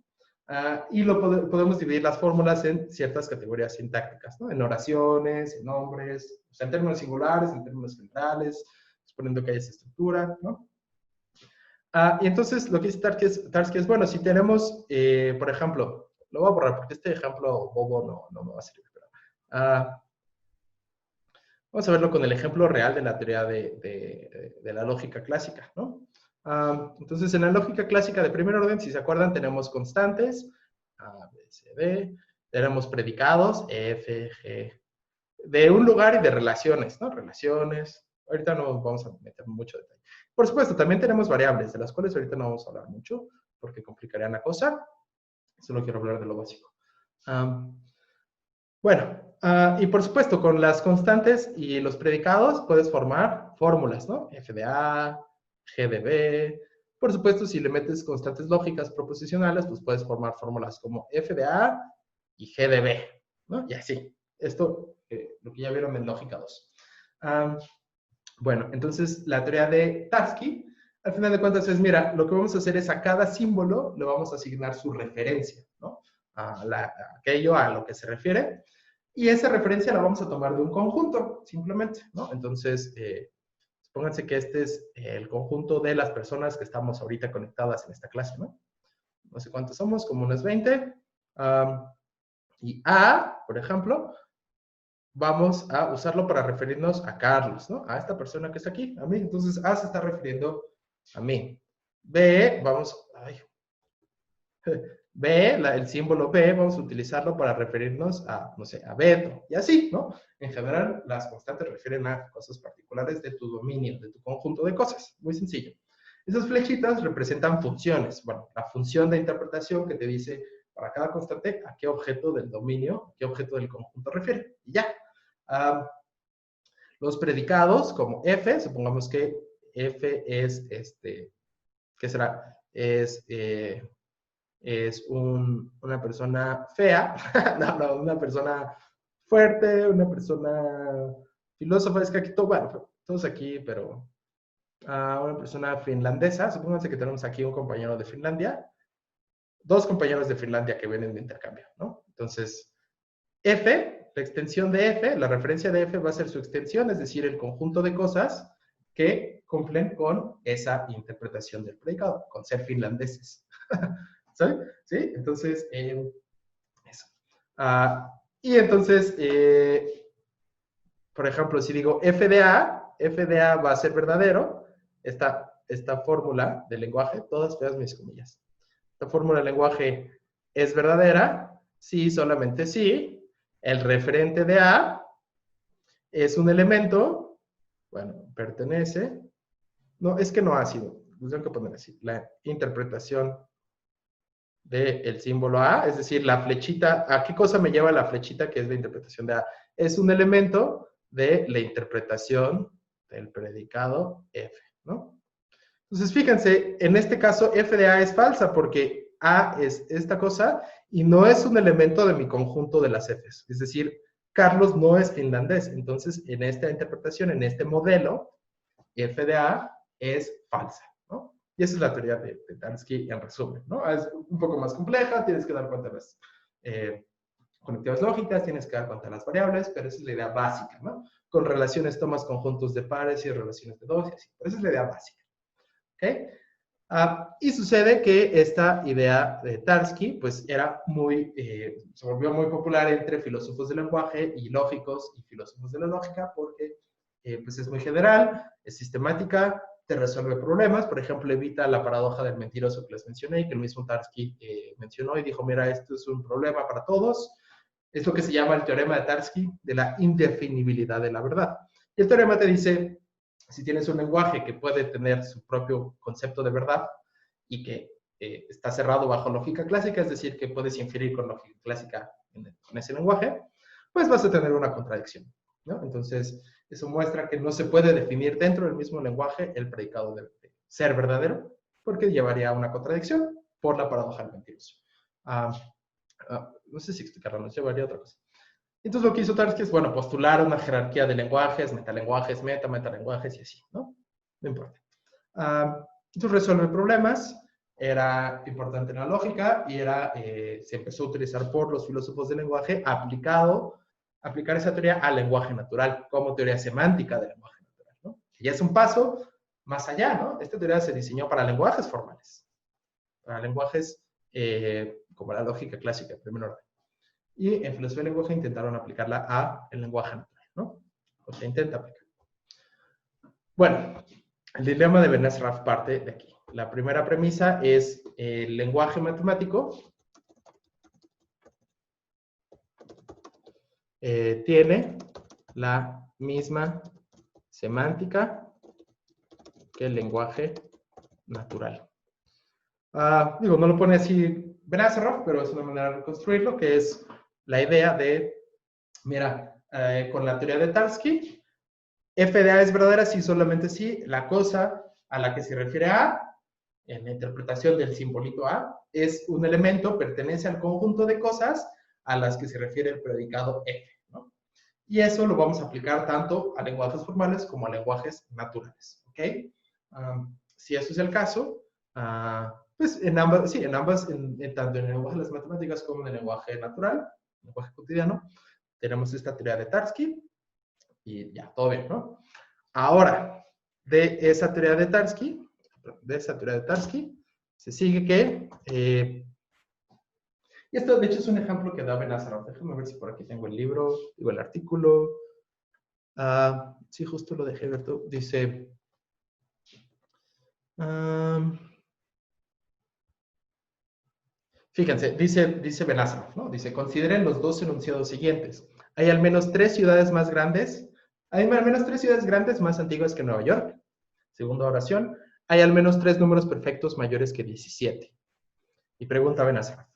Y podemos dividir las fórmulas en ciertas categorías sintácticas, ¿no? En oraciones, en nombres, o sea, en términos singulares, en términos generales, suponiendo que haya esa estructura, ¿no? Y entonces lo que dice Tarski es, bueno, si tenemos, por ejemplo, lo voy a borrar porque este ejemplo bobo no me va a servir, pero, vamos a verlo con el ejemplo real de la teoría de la lógica clásica, ¿no? Entonces, en la lógica clásica de primer orden, si se acuerdan, tenemos constantes, A, B, C, D, tenemos predicados, F, G, de un lugar y de relaciones, ¿no? Relaciones, ahorita no vamos a meter mucho detalle. Por supuesto, también tenemos variables, de las cuales ahorita no vamos a hablar mucho, porque complicarían la cosa. Solo quiero hablar de lo básico. Bueno, Y por supuesto, con las constantes y los predicados puedes formar fórmulas, ¿no? F de A, G de B. Por supuesto, si le metes constantes lógicas proposicionales, pues puedes formar fórmulas como F de A y G de B, ¿no? Y así. Esto, lo que ya vieron en lógica 2. Bueno, entonces la teoría de Tarski, al final de cuentas es, mira, lo que vamos a hacer es a cada símbolo le vamos a asignar su referencia, ¿no? A aquello a lo que se refiere. Y esa referencia la vamos a tomar de un conjunto, simplemente, ¿no? Entonces, supónganse que este es el conjunto de las personas que estamos ahorita conectadas en esta clase, ¿no? No sé cuántos somos, como unas 20. Y A, por ejemplo, vamos a usarlo para referirnos a Carlos, ¿no? A esta persona que está aquí, a mí. Entonces, A se está refiriendo a mí. B, vamos, ay, B, el símbolo B, vamos a utilizarlo para referirnos a, no sé, a Beto, y así, ¿no? En general, las constantes refieren a cosas particulares de tu dominio, de tu conjunto de cosas. Muy sencillo. Esas flechitas representan funciones. Bueno, la función de interpretación que te dice para cada constante a qué objeto del dominio, a qué objeto del conjunto refiere. Y ya. Los predicados, como F, supongamos que F es, ¿qué será? Es una persona fea, no, una persona fuerte, una persona filósofa, es que aquí, bueno, todos aquí, pero una persona finlandesa, supónganse que tenemos aquí un compañero de Finlandia, dos compañeros de Finlandia que vienen de intercambio, ¿no? Entonces, F, la extensión de F, la referencia de F va a ser su extensión, es decir, el conjunto de cosas que cumplen con esa interpretación del predicado, con ser finlandeses. ¿Sí? ¿Sí? Entonces, eso. Y entonces, por ejemplo, si digo F de A va a ser verdadero, esta fórmula del lenguaje, todas feas mis comillas. Esta fórmula del lenguaje es verdadera, sí, solamente sí. El referente de A es un elemento, bueno, pertenece, no, es que no ha sido, lo tengo que poner así, la interpretación del símbolo A, es decir, la flechita, ¿a qué cosa me lleva la flechita que es la interpretación de A? Es un elemento de la interpretación del predicado F, ¿no? Entonces, fíjense, en este caso F de A es falsa porque A es esta cosa y no es un elemento de mi conjunto de las Fs. Es decir, Carlos no es finlandés. Entonces, en esta interpretación, en este modelo, F de A es falsa, ¿no? Y esa es la teoría de Tarski en resumen, ¿no? Es un poco más compleja, tienes que dar cuenta de las conectivas lógicas, tienes que dar cuenta de las variables, pero esa es la idea básica, ¿no? Con relaciones tomas conjuntos de pares y relaciones de dos y así. Pero esa es la idea básica. ¿Okay? Y sucede que esta idea de Tarski, pues era se volvió muy popular entre filósofos del lenguaje y lógicos y filósofos de la lógica porque pues es muy general, es sistemática, te resuelve problemas, por ejemplo, evita la paradoja del mentiroso que les mencioné, que el mismo Tarski mencionó y dijo, mira, esto es un problema para todos, es lo que se llama el teorema de Tarski de la indefinibilidad de la verdad. Y el teorema te dice, si tienes un lenguaje que puede tener su propio concepto de verdad y que está cerrado bajo lógica clásica, es decir, que puedes inferir con lógica clásica con ese lenguaje, pues vas a tener una contradicción, ¿no? Entonces, eso muestra que no se puede definir dentro del mismo lenguaje el predicado de ser verdadero, porque llevaría a una contradicción por la paradoja del mentiroso. No sé si explicarlo, nos llevaría a otra cosa. Entonces lo que hizo Tarski es, bueno, postular una jerarquía de lenguajes, metalenguajes, metalenguajes y así, ¿no? No importa. Entonces resuelve problemas, era importante en la lógica y se empezó a utilizar por los filósofos del lenguaje aplicar esa teoría al lenguaje natural, como teoría semántica del lenguaje natural, ¿no? Que ya es un paso más allá, ¿no? Esta teoría se diseñó para lenguajes formales, para lenguajes como la lógica clásica en primer orden. Y en filosofía del lenguaje intentaron aplicarla a el lenguaje natural, ¿no? O se intenta aplicar. Bueno, el dilema de Benes-Raff parte de aquí. La primera premisa es el lenguaje matemático tiene la misma semántica que el lenguaje natural. Digo, no lo pone así Benes-Raff, pero es una manera de reconstruirlo, que es la idea de Mira, con la teoría de Tarski, f de A es verdadera si solamente si la cosa a la que se refiere A, en la interpretación del simbolito A, es un elemento, pertenece al conjunto de cosas a las que se refiere el predicado F, ¿no? Y eso lo vamos a aplicar tanto a lenguajes formales como a lenguajes naturales, ¿ok? Si eso es el caso, pues en ambas, sí, tanto en el lenguaje de las matemáticas como en el lenguaje natural, lenguaje cotidiano, tenemos esta teoría de Tarski y ya, todo bien, ¿no? Ahora, de esa teoría de Tarski, se sigue que, y esto de hecho es un ejemplo que da Benacerraf. Déjame ver si por aquí tengo el libro, digo el artículo. Sí, justo lo dejé, Berto. Dice, fíjense, dice Benacerraf, ¿no? Dice, consideren los dos enunciados siguientes. Hay al menos 3 ciudades más grandes, hay al menos 3 ciudades grandes más antiguas que Nueva York. Segunda oración, hay al menos 3 números perfectos mayores que 17. Y pregunta Benacerraf,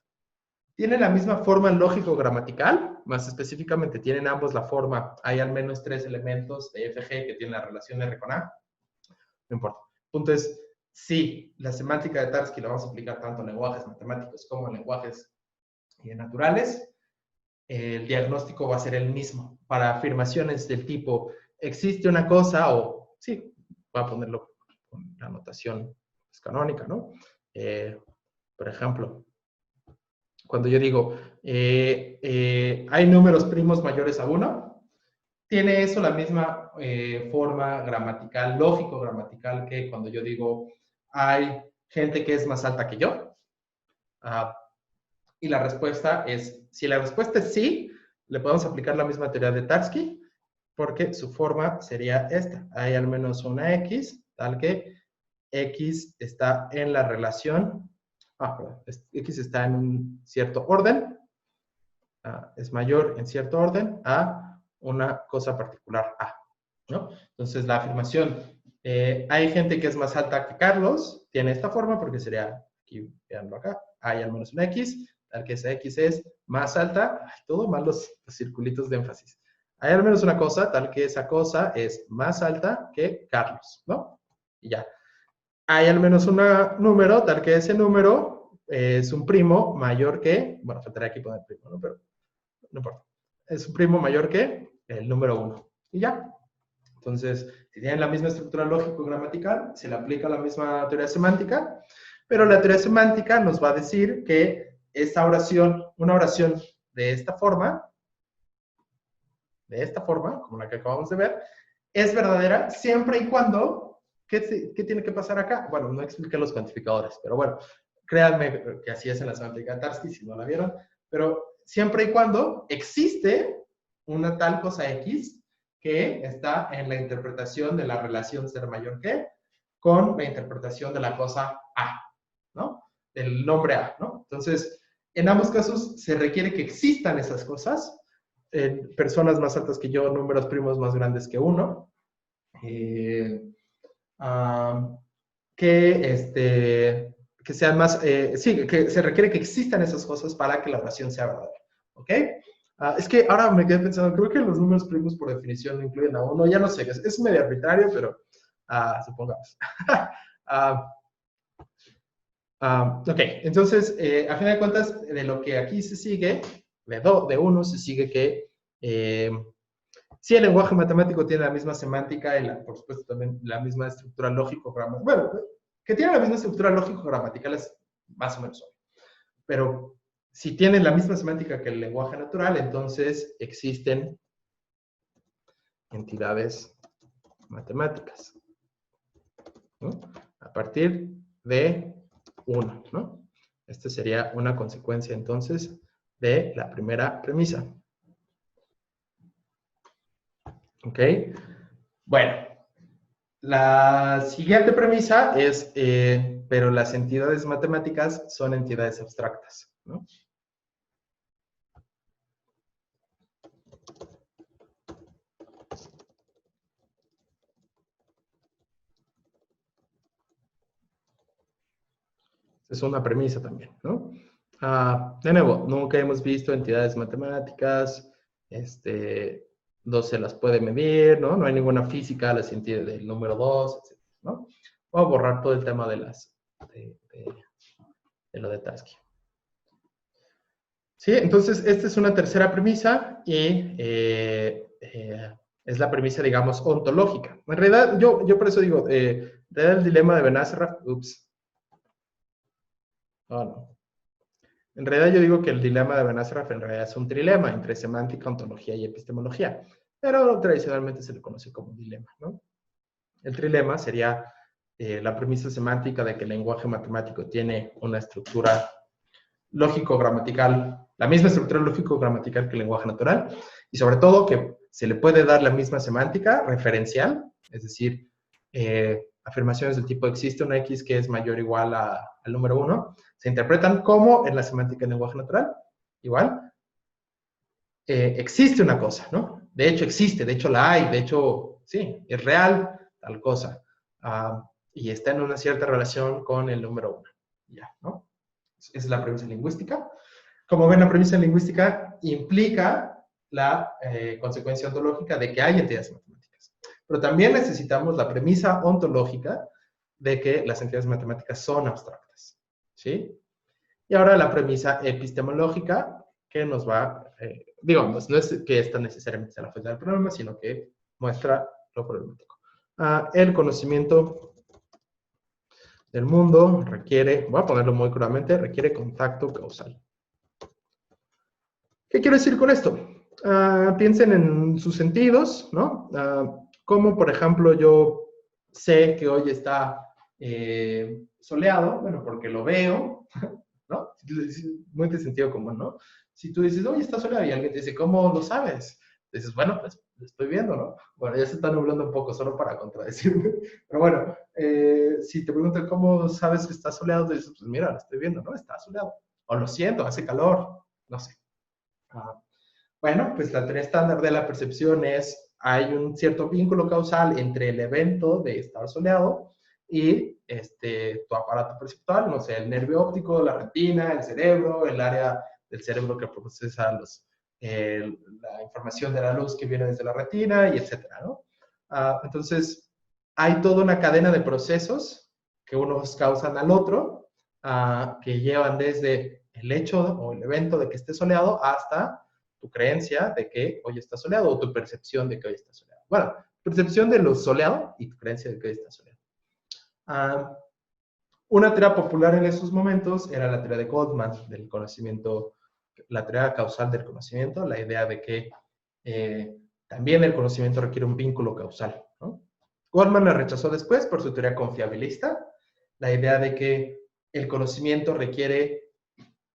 ¿tienen la misma forma lógico-gramatical? Más específicamente, ¿tienen ambos la forma, hay al menos 3 elementos de FG que tienen la relación R con A? No importa. El punto es, sí, la semántica de Tarski la vamos a aplicar tanto en lenguajes matemáticos como en lenguajes naturales. El diagnóstico va a ser el mismo. Para afirmaciones del tipo, existe una cosa, o sí, voy a ponerlo con la notación canónica, ¿no? Por ejemplo, cuando yo digo, hay números primos mayores a 1, tiene eso la misma forma gramatical, lógico-gramatical, que cuando yo digo, hay gente que es más alta que yo. Y la respuesta es, si la respuesta es sí, le podemos aplicar la misma teoría de Tarski, porque su forma sería esta. Hay al menos una X, tal que X está en la relación, perdón, X está en un cierto orden, es mayor en cierto orden a una cosa particular A, ¿no? Entonces, la afirmación, hay gente que es más alta que Carlos, tiene esta forma porque sería, aquí, veanlo acá, hay al menos una X, tal que esa X es más alta, todo mal los circulitos de énfasis. Hay al menos una cosa, tal que esa cosa es más alta que Carlos, ¿no? Y ya. Hay al menos un número, tal que ese número es un primo mayor que, bueno, faltaría aquí poner primo, ¿no? Pero no importa. Es un primo mayor que el número 1. Y ya. Entonces, si tienen la misma estructura lógico-gramatical, se le aplica la misma teoría semántica, pero la teoría semántica nos va a decir que esta oración, una oración de esta forma, como la que acabamos de ver, es verdadera siempre y cuando, ¿qué tiene que pasar acá? Bueno, no expliqué los cuantificadores, pero bueno, créanme que así es en la semántica de Tarski, si no la vieron, pero siempre y cuando existe una tal cosa X que está en la interpretación de la relación ser mayor que con la interpretación de la cosa A, ¿no? Del nombre A, ¿no? Entonces, en ambos casos se requiere que existan esas cosas, personas más altas que yo, números primos más grandes que 1, que sean más, sí, que se requiere que existan esas cosas para que la oración sea verdadera, ¿ok? Es que ahora me quedé pensando, creo que los números primos por definición no incluyen a 1, ya no sé, es medio arbitrario, pero supongamos. Ok, entonces, a fin de cuentas, de lo que aquí se sigue, de 1 se sigue que si el lenguaje matemático tiene la misma semántica y, por supuesto, también la misma estructura lógico-gramatical, bueno, que tiene la misma estructura lógico-gramatical es más o menos obvio, pero si tienen la misma semántica que el lenguaje natural, entonces existen entidades matemáticas, ¿no? A partir de 1, ¿no? Esta sería una consecuencia, entonces, de la primera premisa. ¿Ok? Bueno, la siguiente premisa es, pero las entidades matemáticas son entidades abstractas, ¿no? Es una premisa también, ¿no? De nuevo, nunca hemos visto entidades matemáticas, 2 se las puede medir, ¿no? No hay ninguna física a la sentido del número 2, etc., ¿no? Voy a borrar todo el tema de lo de Tarski. ¿Sí? Entonces, esta es una tercera premisa y es la premisa, digamos, ontológica. En realidad, yo por eso digo, en realidad el dilema de Benacerraf, no. En realidad yo digo que el dilema de Benacerraf en realidad es un trilema entre semántica, ontología y epistemología, pero tradicionalmente se le conoce como dilema, ¿no? El trilema sería la premisa semántica de que el lenguaje matemático tiene una estructura lógico-gramatical, la misma estructura lógico-gramatical que el lenguaje natural, y sobre todo que se le puede dar la misma semántica referencial, es decir, afirmaciones del tipo existe una X que es mayor o igual al número 1, se interpretan como en la semántica del lenguaje natural, igual, existe una cosa, ¿no? De hecho existe, de hecho la hay, de hecho, sí, es real tal cosa, y está en una cierta relación con el número 1, ya, ¿no? Esa es la premisa lingüística. Como ven, la premisa lingüística implica la consecuencia ontológica de que hay entidades matemáticas. Pero también necesitamos la premisa ontológica de que las entidades matemáticas son abstractas. ¿Sí? Y ahora la premisa epistemológica que nos va, digamos, no es que esta necesariamente sea la fuente del problema, sino que muestra lo problemático. El conocimiento del mundo requiere, voy a ponerlo muy crudamente, requiere contacto causal. ¿Qué quiero decir con esto? Piensen en sus sentidos, ¿no? Como, por ejemplo, yo sé que hoy está soleado, bueno, porque lo veo, ¿no? Muy de sentido común, ¿no? Si tú dices, hoy está soleado, y alguien te dice, ¿cómo lo sabes? Dices, bueno, pues lo estoy viendo, ¿no? Bueno, ya se está nublando un poco, solo para contradecirme. Pero bueno, si te preguntan cómo sabes que está soleado, dices, pues mira, lo estoy viendo, ¿no? Está soleado. O lo siento, hace calor, no sé. Bueno, pues la teoría estándar de la percepción es, hay un cierto vínculo causal entre el evento de estar soleado y tu aparato perceptual, no sé, el nervio óptico, la retina, el cerebro, el área del cerebro que procesa la información de la luz que viene desde la retina, y etcétera, ¿no? Entonces, hay toda una cadena de procesos que unos causan al otro, que llevan desde el hecho o el evento de que esté soleado hasta tu creencia de que hoy está soleado o tu percepción de que hoy está soleado. Bueno, percepción de lo soleado y tu creencia de que hoy está soleado. Una teoría popular en esos momentos era la teoría de Goldman del conocimiento, la teoría causal del conocimiento, la idea de que también el conocimiento requiere un vínculo causal, ¿no? Goldman la rechazó después por su teoría confiabilista, la idea de que el conocimiento requiere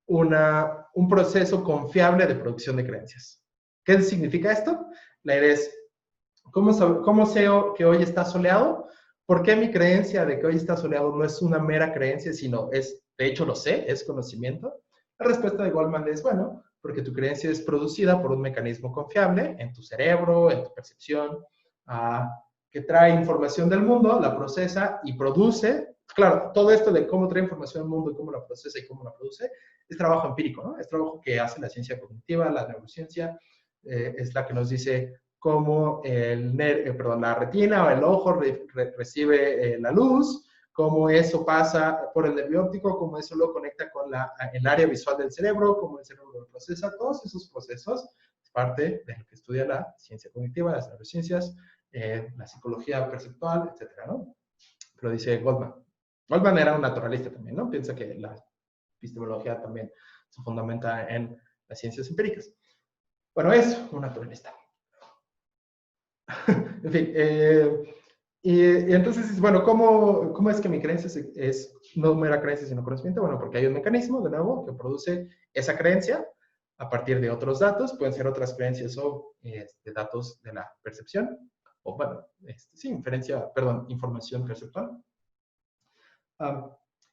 un proceso confiable de producción de creencias. ¿Qué significa esto? La idea es, ¿cómo sé que hoy está soleado? ¿Por qué mi creencia de que hoy está soleado no es una mera creencia, sino es, de hecho lo sé, es conocimiento? La respuesta de Goldman es, bueno, porque tu creencia es producida por un mecanismo confiable en tu cerebro, en tu percepción, que trae información del mundo, la procesa y produce. Claro, todo esto de cómo trae información del mundo y cómo la procesa y cómo la produce es trabajo empírico, ¿no? Es trabajo que hace la ciencia cognitiva, la neurociencia, es la que nos dice cómo la retina o el ojo recibe la luz, cómo eso pasa por el nervio óptico, cómo eso lo conecta con el área visual del cerebro, cómo el cerebro lo procesa. Todos esos procesos es parte de lo que estudia la ciencia cognitiva, las neurociencias, la psicología perceptual, etcétera, ¿no? Lo dice Goldman. Goldman era un naturalista también, ¿no? Piensa que la epistemología también se fundamenta en las ciencias empíricas. Bueno, es un naturalista. En fin, y entonces, bueno, ¿cómo es que mi creencia es no mera creencia, sino conocimiento? Bueno, porque hay un mecanismo, de nuevo, que produce esa creencia a partir de otros datos, pueden ser otras creencias o datos de la percepción, o bueno, sí, información perceptual.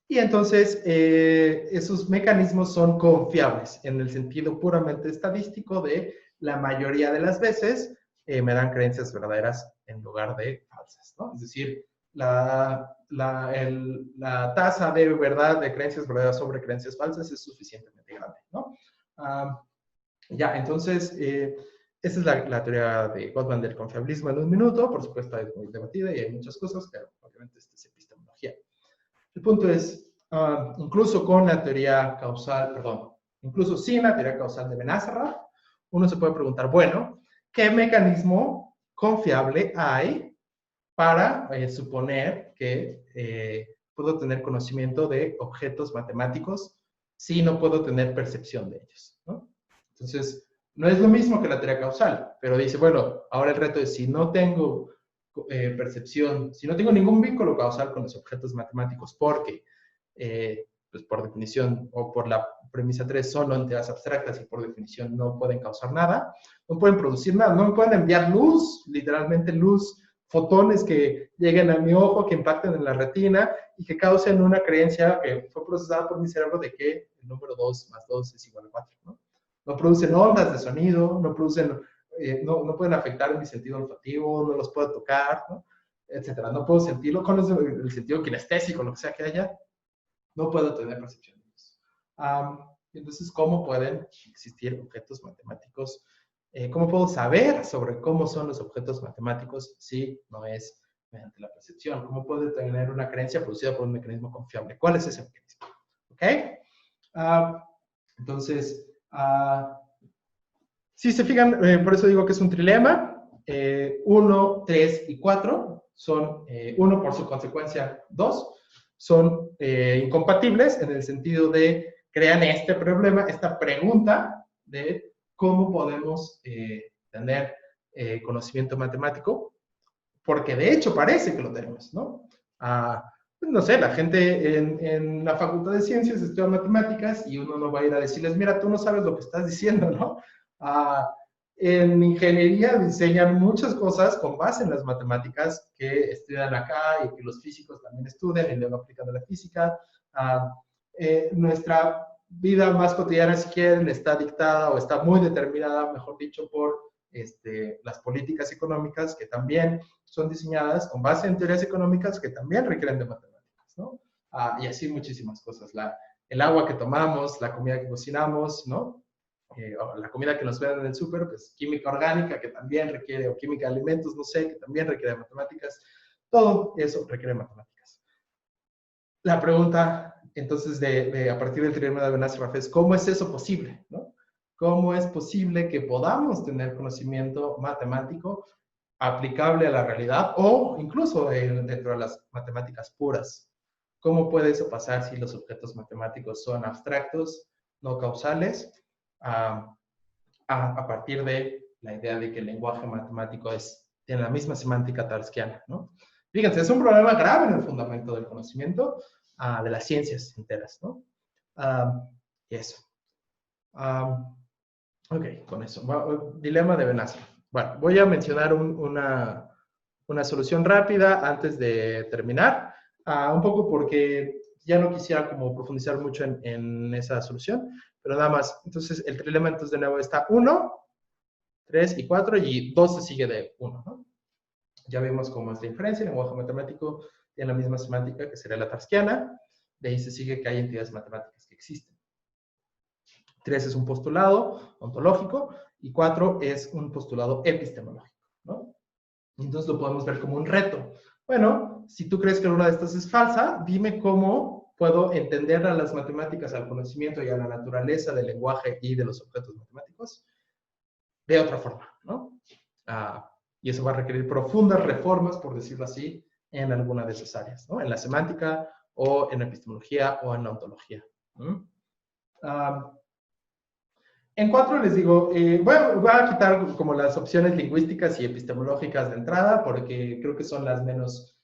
Y entonces, esos mecanismos son confiables en el sentido puramente estadístico de la mayoría de las veces me dan creencias verdaderas en lugar de falsas, ¿no? Es decir, la tasa de verdad de creencias verdaderas sobre creencias falsas es suficientemente grande, ¿no? Ya, entonces, esa es la teoría de Gottman del confiablismo en un minuto. Por supuesto, es muy debatida y hay muchas cosas, pero obviamente esta es epistemología. El punto es, incluso con la teoría causal, perdón, incluso sin la teoría causal de Ben-Azarraf, uno se puede preguntar, bueno, ¿qué mecanismo confiable hay para suponer que puedo tener conocimiento de objetos matemáticos si no puedo tener percepción de ellos, ¿no? Entonces, no es lo mismo que la teoría causal, pero dice, bueno, ahora el reto es si no tengo percepción, si no tengo ningún vínculo causal con los objetos matemáticos, porque, pues por definición, o por la premisa 3, son entidades abstractas y por definición no pueden causar nada, no pueden producir nada, no me pueden enviar luz, literalmente luz, fotones que lleguen a mi ojo, que impacten en la retina y que causen una creencia que fue procesada por mi cerebro de que el número 2 más 2 es igual a 4, ¿no? No producen ondas de sonido, no producen, no pueden afectar mi sentido olfativo, no los puedo tocar, ¿no? Etcétera. No puedo sentirlo con el sentido kinestésico, lo que sea que haya, no puedo tener percepción de ellos. Entonces, ¿cómo pueden existir objetos matemáticos? ¿Cómo puedo saber sobre cómo son los objetos matemáticos si no es mediante la percepción? ¿Cómo puedo tener una creencia producida por un mecanismo confiable? ¿Cuál es ese mecanismo? ¿Ok? Entonces, si se fijan, por eso digo que es un trilema. 1, 3 y 4 son, 1 por su consecuencia 2, son incompatibles en el sentido de crean este problema, esta pregunta de cómo podemos tener conocimiento matemático, porque de hecho parece que lo tenemos, ¿no? No sé, la gente en la Facultad de Ciencias estudia matemáticas y uno no va a ir a decirles, mira, tú no sabes lo que estás diciendo, ¿no? En ingeniería diseñan muchas cosas con base en las matemáticas que estudian acá y que los físicos también estudian y luego aplican a la física. Nuestra vida más cotidiana, si quieren, está dictada o está muy determinada, mejor dicho, por las políticas económicas que también son diseñadas con base en teorías económicas que también requieren de matemáticas, ¿no? Y así muchísimas cosas. El agua que tomamos, la comida que cocinamos, ¿no? La comida que nos venden en el súper, pues química orgánica que también requiere, o química de alimentos, no sé, que también requiere matemáticas. Todo eso requiere matemáticas. La pregunta, entonces, a partir del teorema de Ben-Azarraf es, ¿cómo es eso posible? ¿No? ¿Cómo es posible que podamos tener conocimiento matemático aplicable a la realidad o incluso dentro de las matemáticas puras? ¿Cómo puede eso pasar si los objetos matemáticos son abstractos, no causales, a partir de la idea de que el lenguaje matemático tiene la misma semántica tarskiana, ¿no? Fíjense, es un problema grave en el fundamento del conocimiento de las ciencias enteras, ¿no? Y eso. Ok, con eso. Dilema de Ben-Azarraf. Bueno, voy a mencionar una solución rápida antes de terminar, un poco porque ya no quisiera como profundizar mucho en esa solución, pero nada más. Entonces, el trilema entonces de nuevo está 1, 3 y 4 y 2 se sigue de 1, ¿no? Ya vimos cómo es la inferencia, el lenguaje matemático tiene la misma semántica que sería la tarskiana, de ahí se sigue que hay entidades matemáticas que existen. 3 es un postulado ontológico y 4 es un postulado epistemológico, ¿no? Entonces lo podemos ver como un reto. Bueno, si tú crees que una de estas es falsa, dime cómo puedo entender a las matemáticas, al conocimiento y a la naturaleza del lenguaje y de los objetos matemáticos de otra forma, ¿no? Y eso va a requerir profundas reformas, por decirlo así, en alguna de esas áreas, ¿no? En la semántica o en la epistemología o en la ontología. En 4 les digo, voy a quitar como las opciones lingüísticas y epistemológicas de entrada, porque creo que son las menos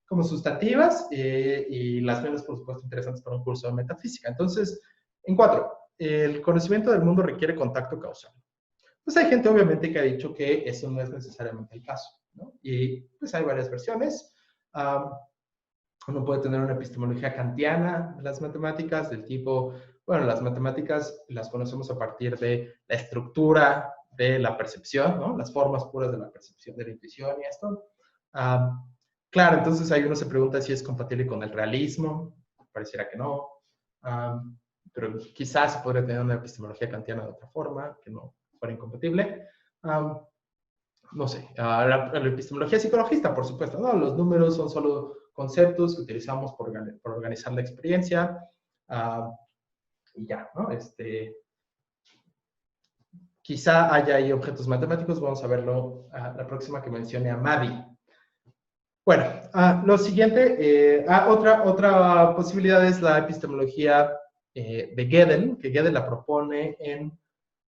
como sustantivas y las menos, por supuesto, interesantes para un curso de metafísica. Entonces, en 4, el conocimiento del mundo requiere contacto causal. Pues hay gente, obviamente, que ha dicho que eso no es necesariamente el caso, ¿no? Y pues hay varias versiones. Uno puede tener una epistemología kantiana de las matemáticas, del tipo, bueno, las matemáticas las conocemos a partir de la estructura de la percepción, ¿no? Las formas puras de la percepción, de la intuición y esto. Claro, entonces ahí uno se pregunta si es compatible con el realismo. Pareciera que no. Pero quizás se podría tener una epistemología kantiana de otra forma, que no fuera incompatible. No sé, la epistemología psicologista, por supuesto, ¿no? Los números son solo conceptos que utilizamos por organizar la experiencia, y ya, ¿no? Quizá haya ahí objetos matemáticos, vamos a verlo la próxima que mencione a Maddie. Bueno, lo siguiente, otra posibilidad es la epistemología de Gödel, que Gödel la propone en,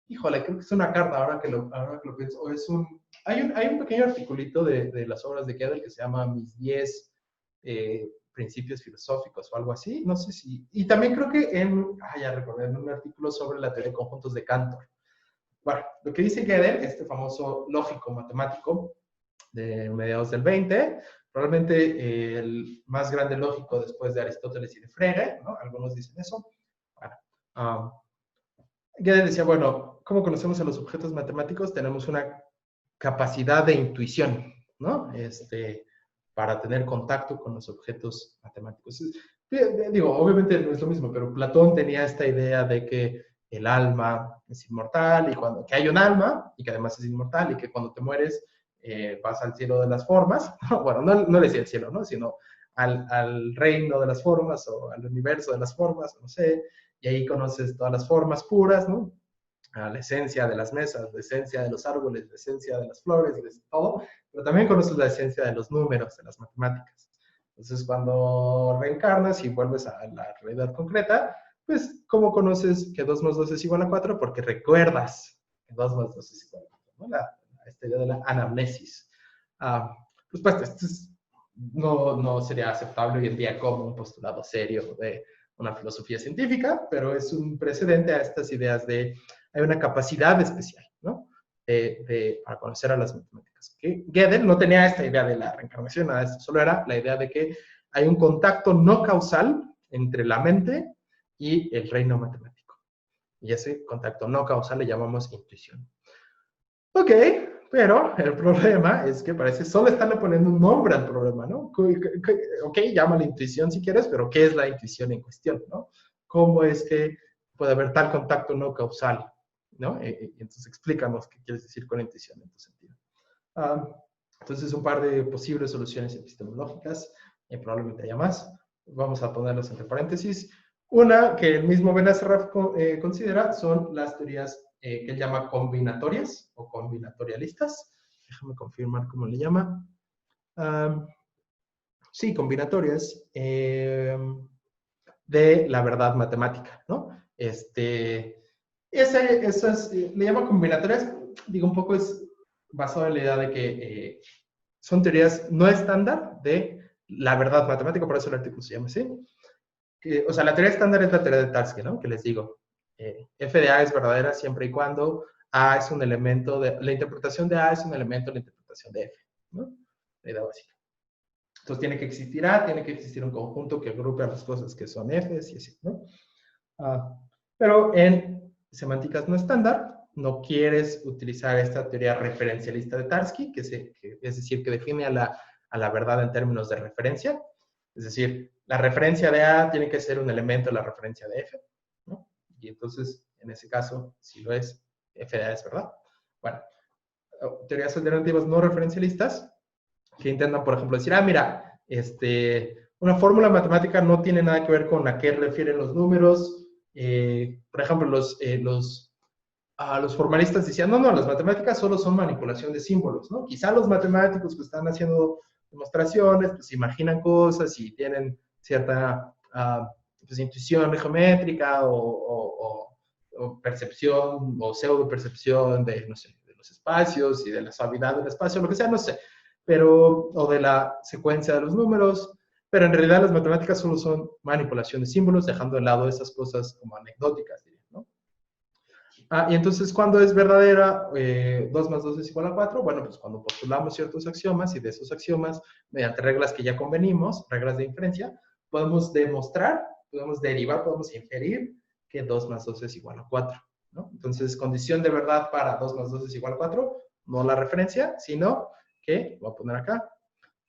híjole, creo que es una carta ahora que lo pienso, o es hay un pequeño articulito de las obras de Gödel que se llama Mis 10 principios filosóficos o algo así, no sé si, y también creo que ya recordé, en un artículo sobre la teoría de conjuntos de Cantor. Bueno, lo que dice Gödel, este famoso lógico matemático de mediados del 20, probablemente el más grande lógico después de Aristóteles y de Frege, ¿no? Algunos dicen eso. Bueno, Gödel decía, bueno, ¿cómo conocemos a los objetos matemáticos? Tenemos una capacidad de intuición, ¿no? Para tener contacto con los objetos matemáticos. Digo, obviamente no es lo mismo, pero Platón tenía esta idea de que el alma es inmortal, y que hay un alma, y que además es inmortal, y que cuando te mueres vas al cielo de las formas. Bueno, no le decía el cielo, ¿no? Sino al reino de las formas, o al universo de las formas, no sé, y ahí conoces todas las formas puras, ¿no? La esencia de las mesas, la esencia de los árboles, la esencia de las flores, de todo, pero también conoces la esencia de los números, de las matemáticas. Entonces, cuando reencarnas y vuelves a la realidad concreta, pues, ¿cómo conoces que 2 más 2 es igual a 4? Porque recuerdas que 2 más 2 es igual a 4, ¿no? Esta idea de la anamnesis. Pues, esto no sería aceptable hoy en día como un postulado serio de una filosofía científica, pero es un precedente a estas ideas de hay una capacidad especial, ¿no? Para conocer a las matemáticas. Que Gödel no tenía esta idea de la reencarnación, nada de esto, solo era la idea de que hay un contacto no causal entre la mente y el reino matemático. Y ese contacto no causal le llamamos intuición. Ok, pero el problema es que parece solo estarle poniendo un nombre al problema, ¿no? Ok, llámala intuición si quieres, pero ¿qué es la intuición en cuestión, no? ¿Cómo es que puede haber tal contacto no causal, ¿no? Entonces explícanos qué quieres decir con intuición en tu sentido. Entonces, un par de posibles soluciones epistemológicas, probablemente haya más. Vamos a ponerlos entre paréntesis. Una que el mismo Ben-Asaraf considera son las teorías que él llama combinatorias o combinatorialistas. Déjame confirmar cómo le llama. Sí, combinatorias de la verdad matemática, ¿no? Esas le llama combinatorias, digo, un poco es basado en la idea de que son teorías no estándar de la verdad matemática, por eso el artículo se llama así. O sea, la teoría estándar es la teoría de Tarski, ¿no? Que les digo, f de A es verdadera siempre y cuando A es un elemento de... La interpretación de A es un elemento de la interpretación de F, ¿no? La idea básica. Entonces tiene que existir A, tiene que existir un conjunto que agrupe a las cosas que son Fs y así, ¿no? Pero en semánticas no estándar, no quieres utilizar esta teoría referencialista de Tarski, es decir, que define a la verdad en términos de referencia. Es decir, la referencia de A tiene que ser un elemento de la referencia de F, ¿no? Y entonces, en ese caso, si lo es, F de A es verdad. Bueno, teorías alternativas no referencialistas que intentan, por ejemplo, decir, mira, una fórmula matemática no tiene nada que ver con a qué refieren los números. Por ejemplo, los formalistas decían, no, las matemáticas solo son manipulación de símbolos, ¿no? Quizá los matemáticos que están haciendo demostraciones, pues imaginan cosas y tienen cierta pues, intuición geométrica o percepción o pseudo percepción de, no sé, de los espacios y de la suavidad del espacio, lo que sea, no sé, o de la secuencia de los números, pero en realidad las matemáticas solo son manipulación de símbolos, dejando de lado esas cosas como anecdóticas, diría, ¿no? Y entonces, ¿cuándo es verdadera 2 más 2 es igual a 4? Bueno, pues cuando postulamos ciertos axiomas y de esos axiomas, mediante reglas que ya convenimos, reglas de inferencia, podemos demostrar, podemos derivar, podemos inferir que 2 más 2 es igual a 4, ¿no? Entonces, condición de verdad para 2 más 2 es igual a 4, no la referencia, sino que, voy a poner acá,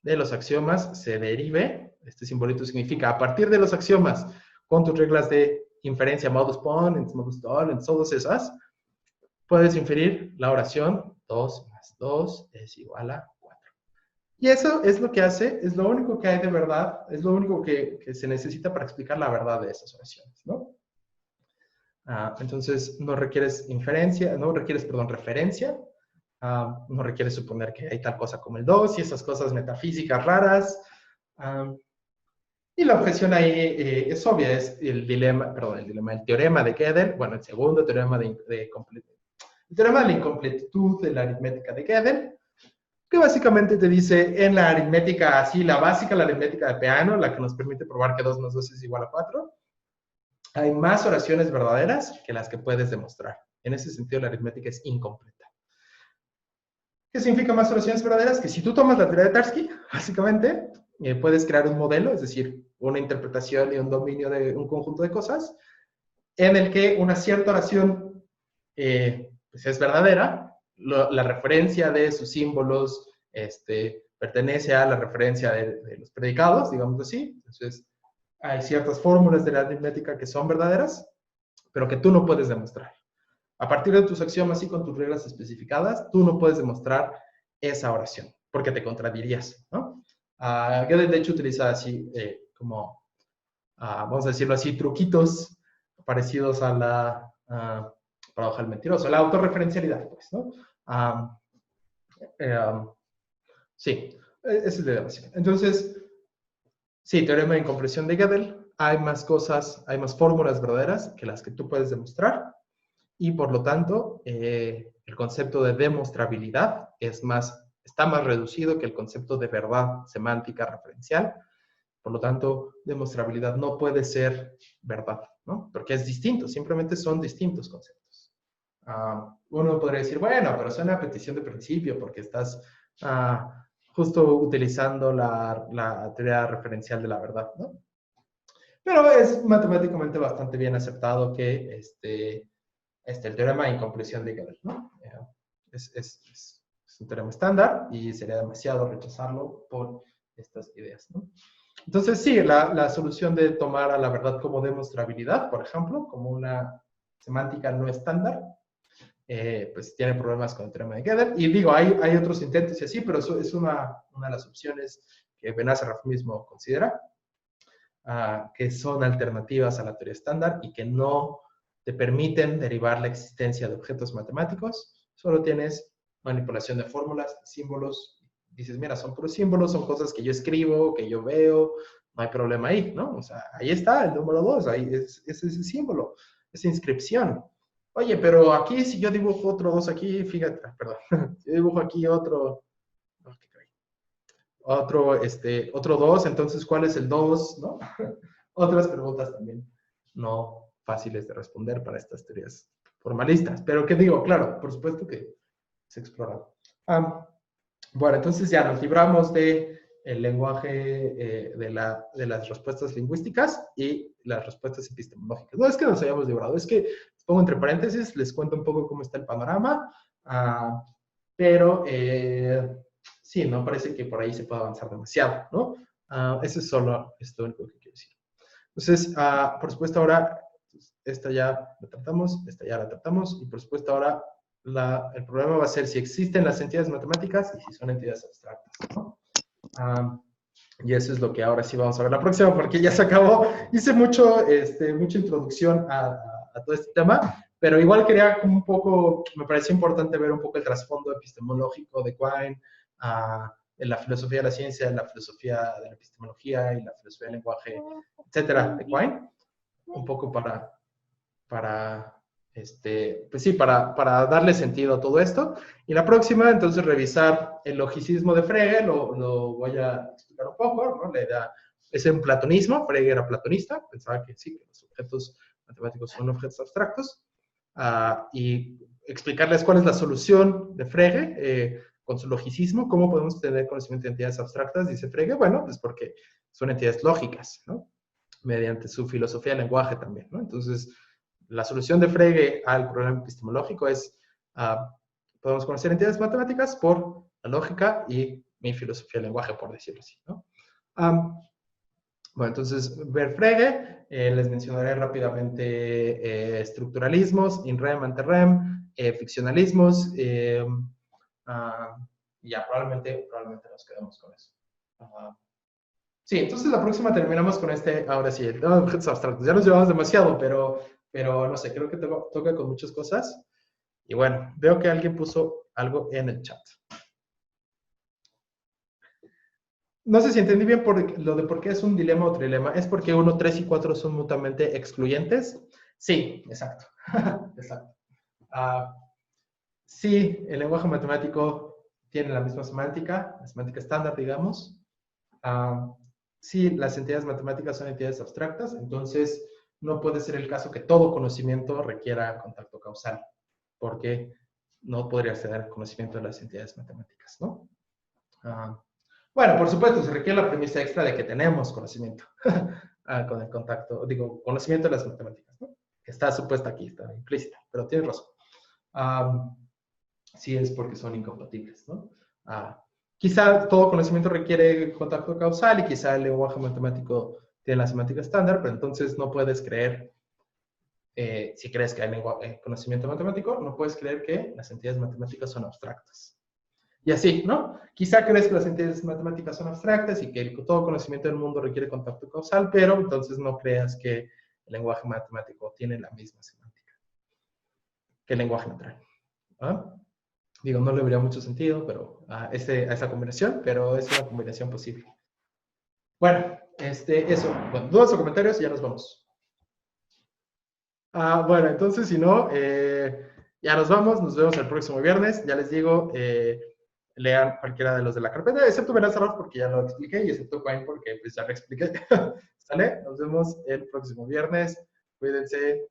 de los axiomas se derive, este simbolito significa, a partir de los axiomas, con tus reglas de inferencia, modus ponens, modus tollens, todas esas, puedes inferir la oración 2 más 2 es igual a 4. Y eso es lo que hace, es lo único que hay de verdad, es lo único que se necesita para explicar la verdad de esas oraciones, ¿no? Entonces, no requieres inferencia, no requieres, perdón, referencia, no requieres suponer que hay tal cosa como el 2 y esas cosas metafísicas raras. Y la objeción ahí es obvia, es el dilema, perdón, el teorema de Gödel, bueno, el segundo teorema el teorema de la incompletitud de la aritmética de Gödel, que básicamente te dice en la aritmética así, la básica, la aritmética de Peano, la que nos permite probar que 2 más 2 es igual a 4, hay más oraciones verdaderas que las que puedes demostrar. En ese sentido, la aritmética es incompleta. ¿Qué significa más oraciones verdaderas? Que si tú tomas la teoría de Tarski, básicamente, puedes crear un modelo, es decir, una interpretación y un dominio de un conjunto de cosas, en el que una cierta oración pues es verdadera, la referencia de sus símbolos pertenece a la referencia de los predicados, digamos así. Entonces, hay ciertas fórmulas de la aritmética que son verdaderas, pero que tú no puedes demostrar. A partir de tus axiomas y con tus reglas especificadas, tú no puedes demostrar esa oración, porque te contradirías, ¿no? Gödel, de hecho, utiliza así como, vamos a decirlo así, truquitos parecidos a la paradoja del mentiroso, la autorreferencialidad, pues, ¿no? Sí, esa es la idea básica. Entonces, sí, teorema de incompresión de Gödel, hay más cosas, hay más fórmulas verdaderas que las que tú puedes demostrar, y por lo tanto, el concepto de demostrabilidad está más reducido que el concepto de verdad semántica referencial. Por lo tanto, demostrabilidad no puede ser verdad, ¿no? Porque es distinto, simplemente son distintos conceptos. Uno podría decir, bueno, pero es una petición de principio porque estás justo utilizando la teoría referencial de la verdad, ¿no? Pero es matemáticamente bastante bien aceptado que el teorema de incompresión de Gödel, ¿no? Es un teorema estándar y sería demasiado rechazarlo por estas ideas, ¿no? Entonces, sí, la solución de tomar a la verdad como demostrabilidad, por ejemplo, como una semántica no estándar, pues tiene problemas con el teorema de Gödel. Y digo, hay otros intentos y así, pero eso es una de las opciones que Benacerraf mismo considera, que son alternativas a la teoría estándar y que no te permiten derivar la existencia de objetos matemáticos. Solo tienes manipulación de fórmulas, símbolos. Dices, mira, son puros símbolos, son cosas que yo escribo, que yo veo, no hay problema ahí, ¿no? O sea, ahí está el número 2, ahí es ese símbolo, esa inscripción. Oye, pero aquí si yo dibujo otro 2 aquí, fíjate, perdón, si yo dibujo aquí otro 2, entonces, ¿cuál es el 2? ¿No? Otras preguntas también no fáciles de responder para estas teorías formalistas. Pero, ¿qué digo? Claro, por supuesto que se explora. Bueno, entonces ya nos libramos del lenguaje de las respuestas lingüísticas y las respuestas epistemológicas. No es que nos hayamos librado, es que pongo entre paréntesis, les cuento un poco cómo está el panorama, pero sí, no parece que por ahí se pueda avanzar demasiado, ¿no? Eso es solo, es lo único que quiero decir. Entonces, por supuesto, ahora, esta ya la tratamos, esta ya la tratamos, y por supuesto ahora el problema va a ser si existen las entidades matemáticas y si son entidades abstractas, ¿no? Y eso es lo que ahora sí vamos a ver la próxima, porque ya se acabó. Hice mucha introducción a todo este tema, pero igual quería como un poco, me pareció importante ver un poco el trasfondo epistemológico de Quine, en la filosofía de la ciencia, en la filosofía de la epistemología y la filosofía del lenguaje, etcétera, de Quine, un poco pues sí, para darle sentido a todo esto. Y la próxima, entonces, revisar el logicismo de Frege, lo voy a explicar un poco, ¿no? La idea es un platonismo, Frege era platonista, pensaba que sí, que los objetos matemáticos son objetos abstractos, y explicarles cuál es la solución de Frege con su logicismo, cómo podemos tener conocimiento de entidades abstractas, dice Frege, bueno, pues porque son entidades lógicas, ¿no? Mediante su filosofía del lenguaje también, ¿no? Entonces, la solución de Frege al problema epistemológico es, podemos conocer entidades matemáticas por la lógica y mi filosofía del lenguaje, por decirlo así, ¿no? Bueno, entonces, ver Frege, les mencionaré rápidamente estructuralismos, in rem, ante rem, ficcionalismos, ya probablemente nos quedemos con eso. Sí, entonces la próxima terminamos con ahora sí, el tema de objetos abstractos. Ya nos llevamos demasiado, pero no sé, creo que toca con muchas cosas. Y bueno, veo que alguien puso algo en el chat. No sé si entendí bien lo de por qué es un dilema o trilema. ¿Es porque 1, 3 y 4 son mutuamente excluyentes? Sí, exacto. Exacto. Sí, el lenguaje matemático tiene la misma semántica, la semántica estándar, digamos. Sí, las entidades matemáticas son entidades abstractas, entonces no puede ser el caso que todo conocimiento requiera contacto causal, porque no podría acceder conocimiento de las entidades matemáticas, ¿no? Bueno, por supuesto, se requiere la premisa extra de que tenemos conocimiento con el contacto, digo, conocimiento de las matemáticas, ¿no? Que está supuesta aquí, está implícita, pero tienes razón. Sí es porque son incompatibles, ¿no? Quizá todo conocimiento requiere contacto causal y quizá el lenguaje matemático tiene la semántica estándar, pero entonces no puedes creer, si crees que hay conocimiento matemático, no puedes creer que las entidades matemáticas son abstractas. Y así, ¿no? Quizá crees que las entidades matemáticas son abstractas y que todo conocimiento del mundo requiere contacto causal, pero entonces no creas que el lenguaje matemático tiene la misma semántica que el lenguaje natural. Digo, no le vería mucho sentido a esa combinación, pero es una combinación posible. Bueno, eso. Bueno, dudas o comentarios y ya nos vamos. Bueno, entonces si no, ya nos vamos. Nos vemos el próximo viernes. Ya les digo, lean cualquiera de los de la carpeta, excepto Benazaroff porque ya lo expliqué y excepto Quine porque pues, ya lo expliqué. ¿Sale? Nos vemos el próximo viernes. Cuídense.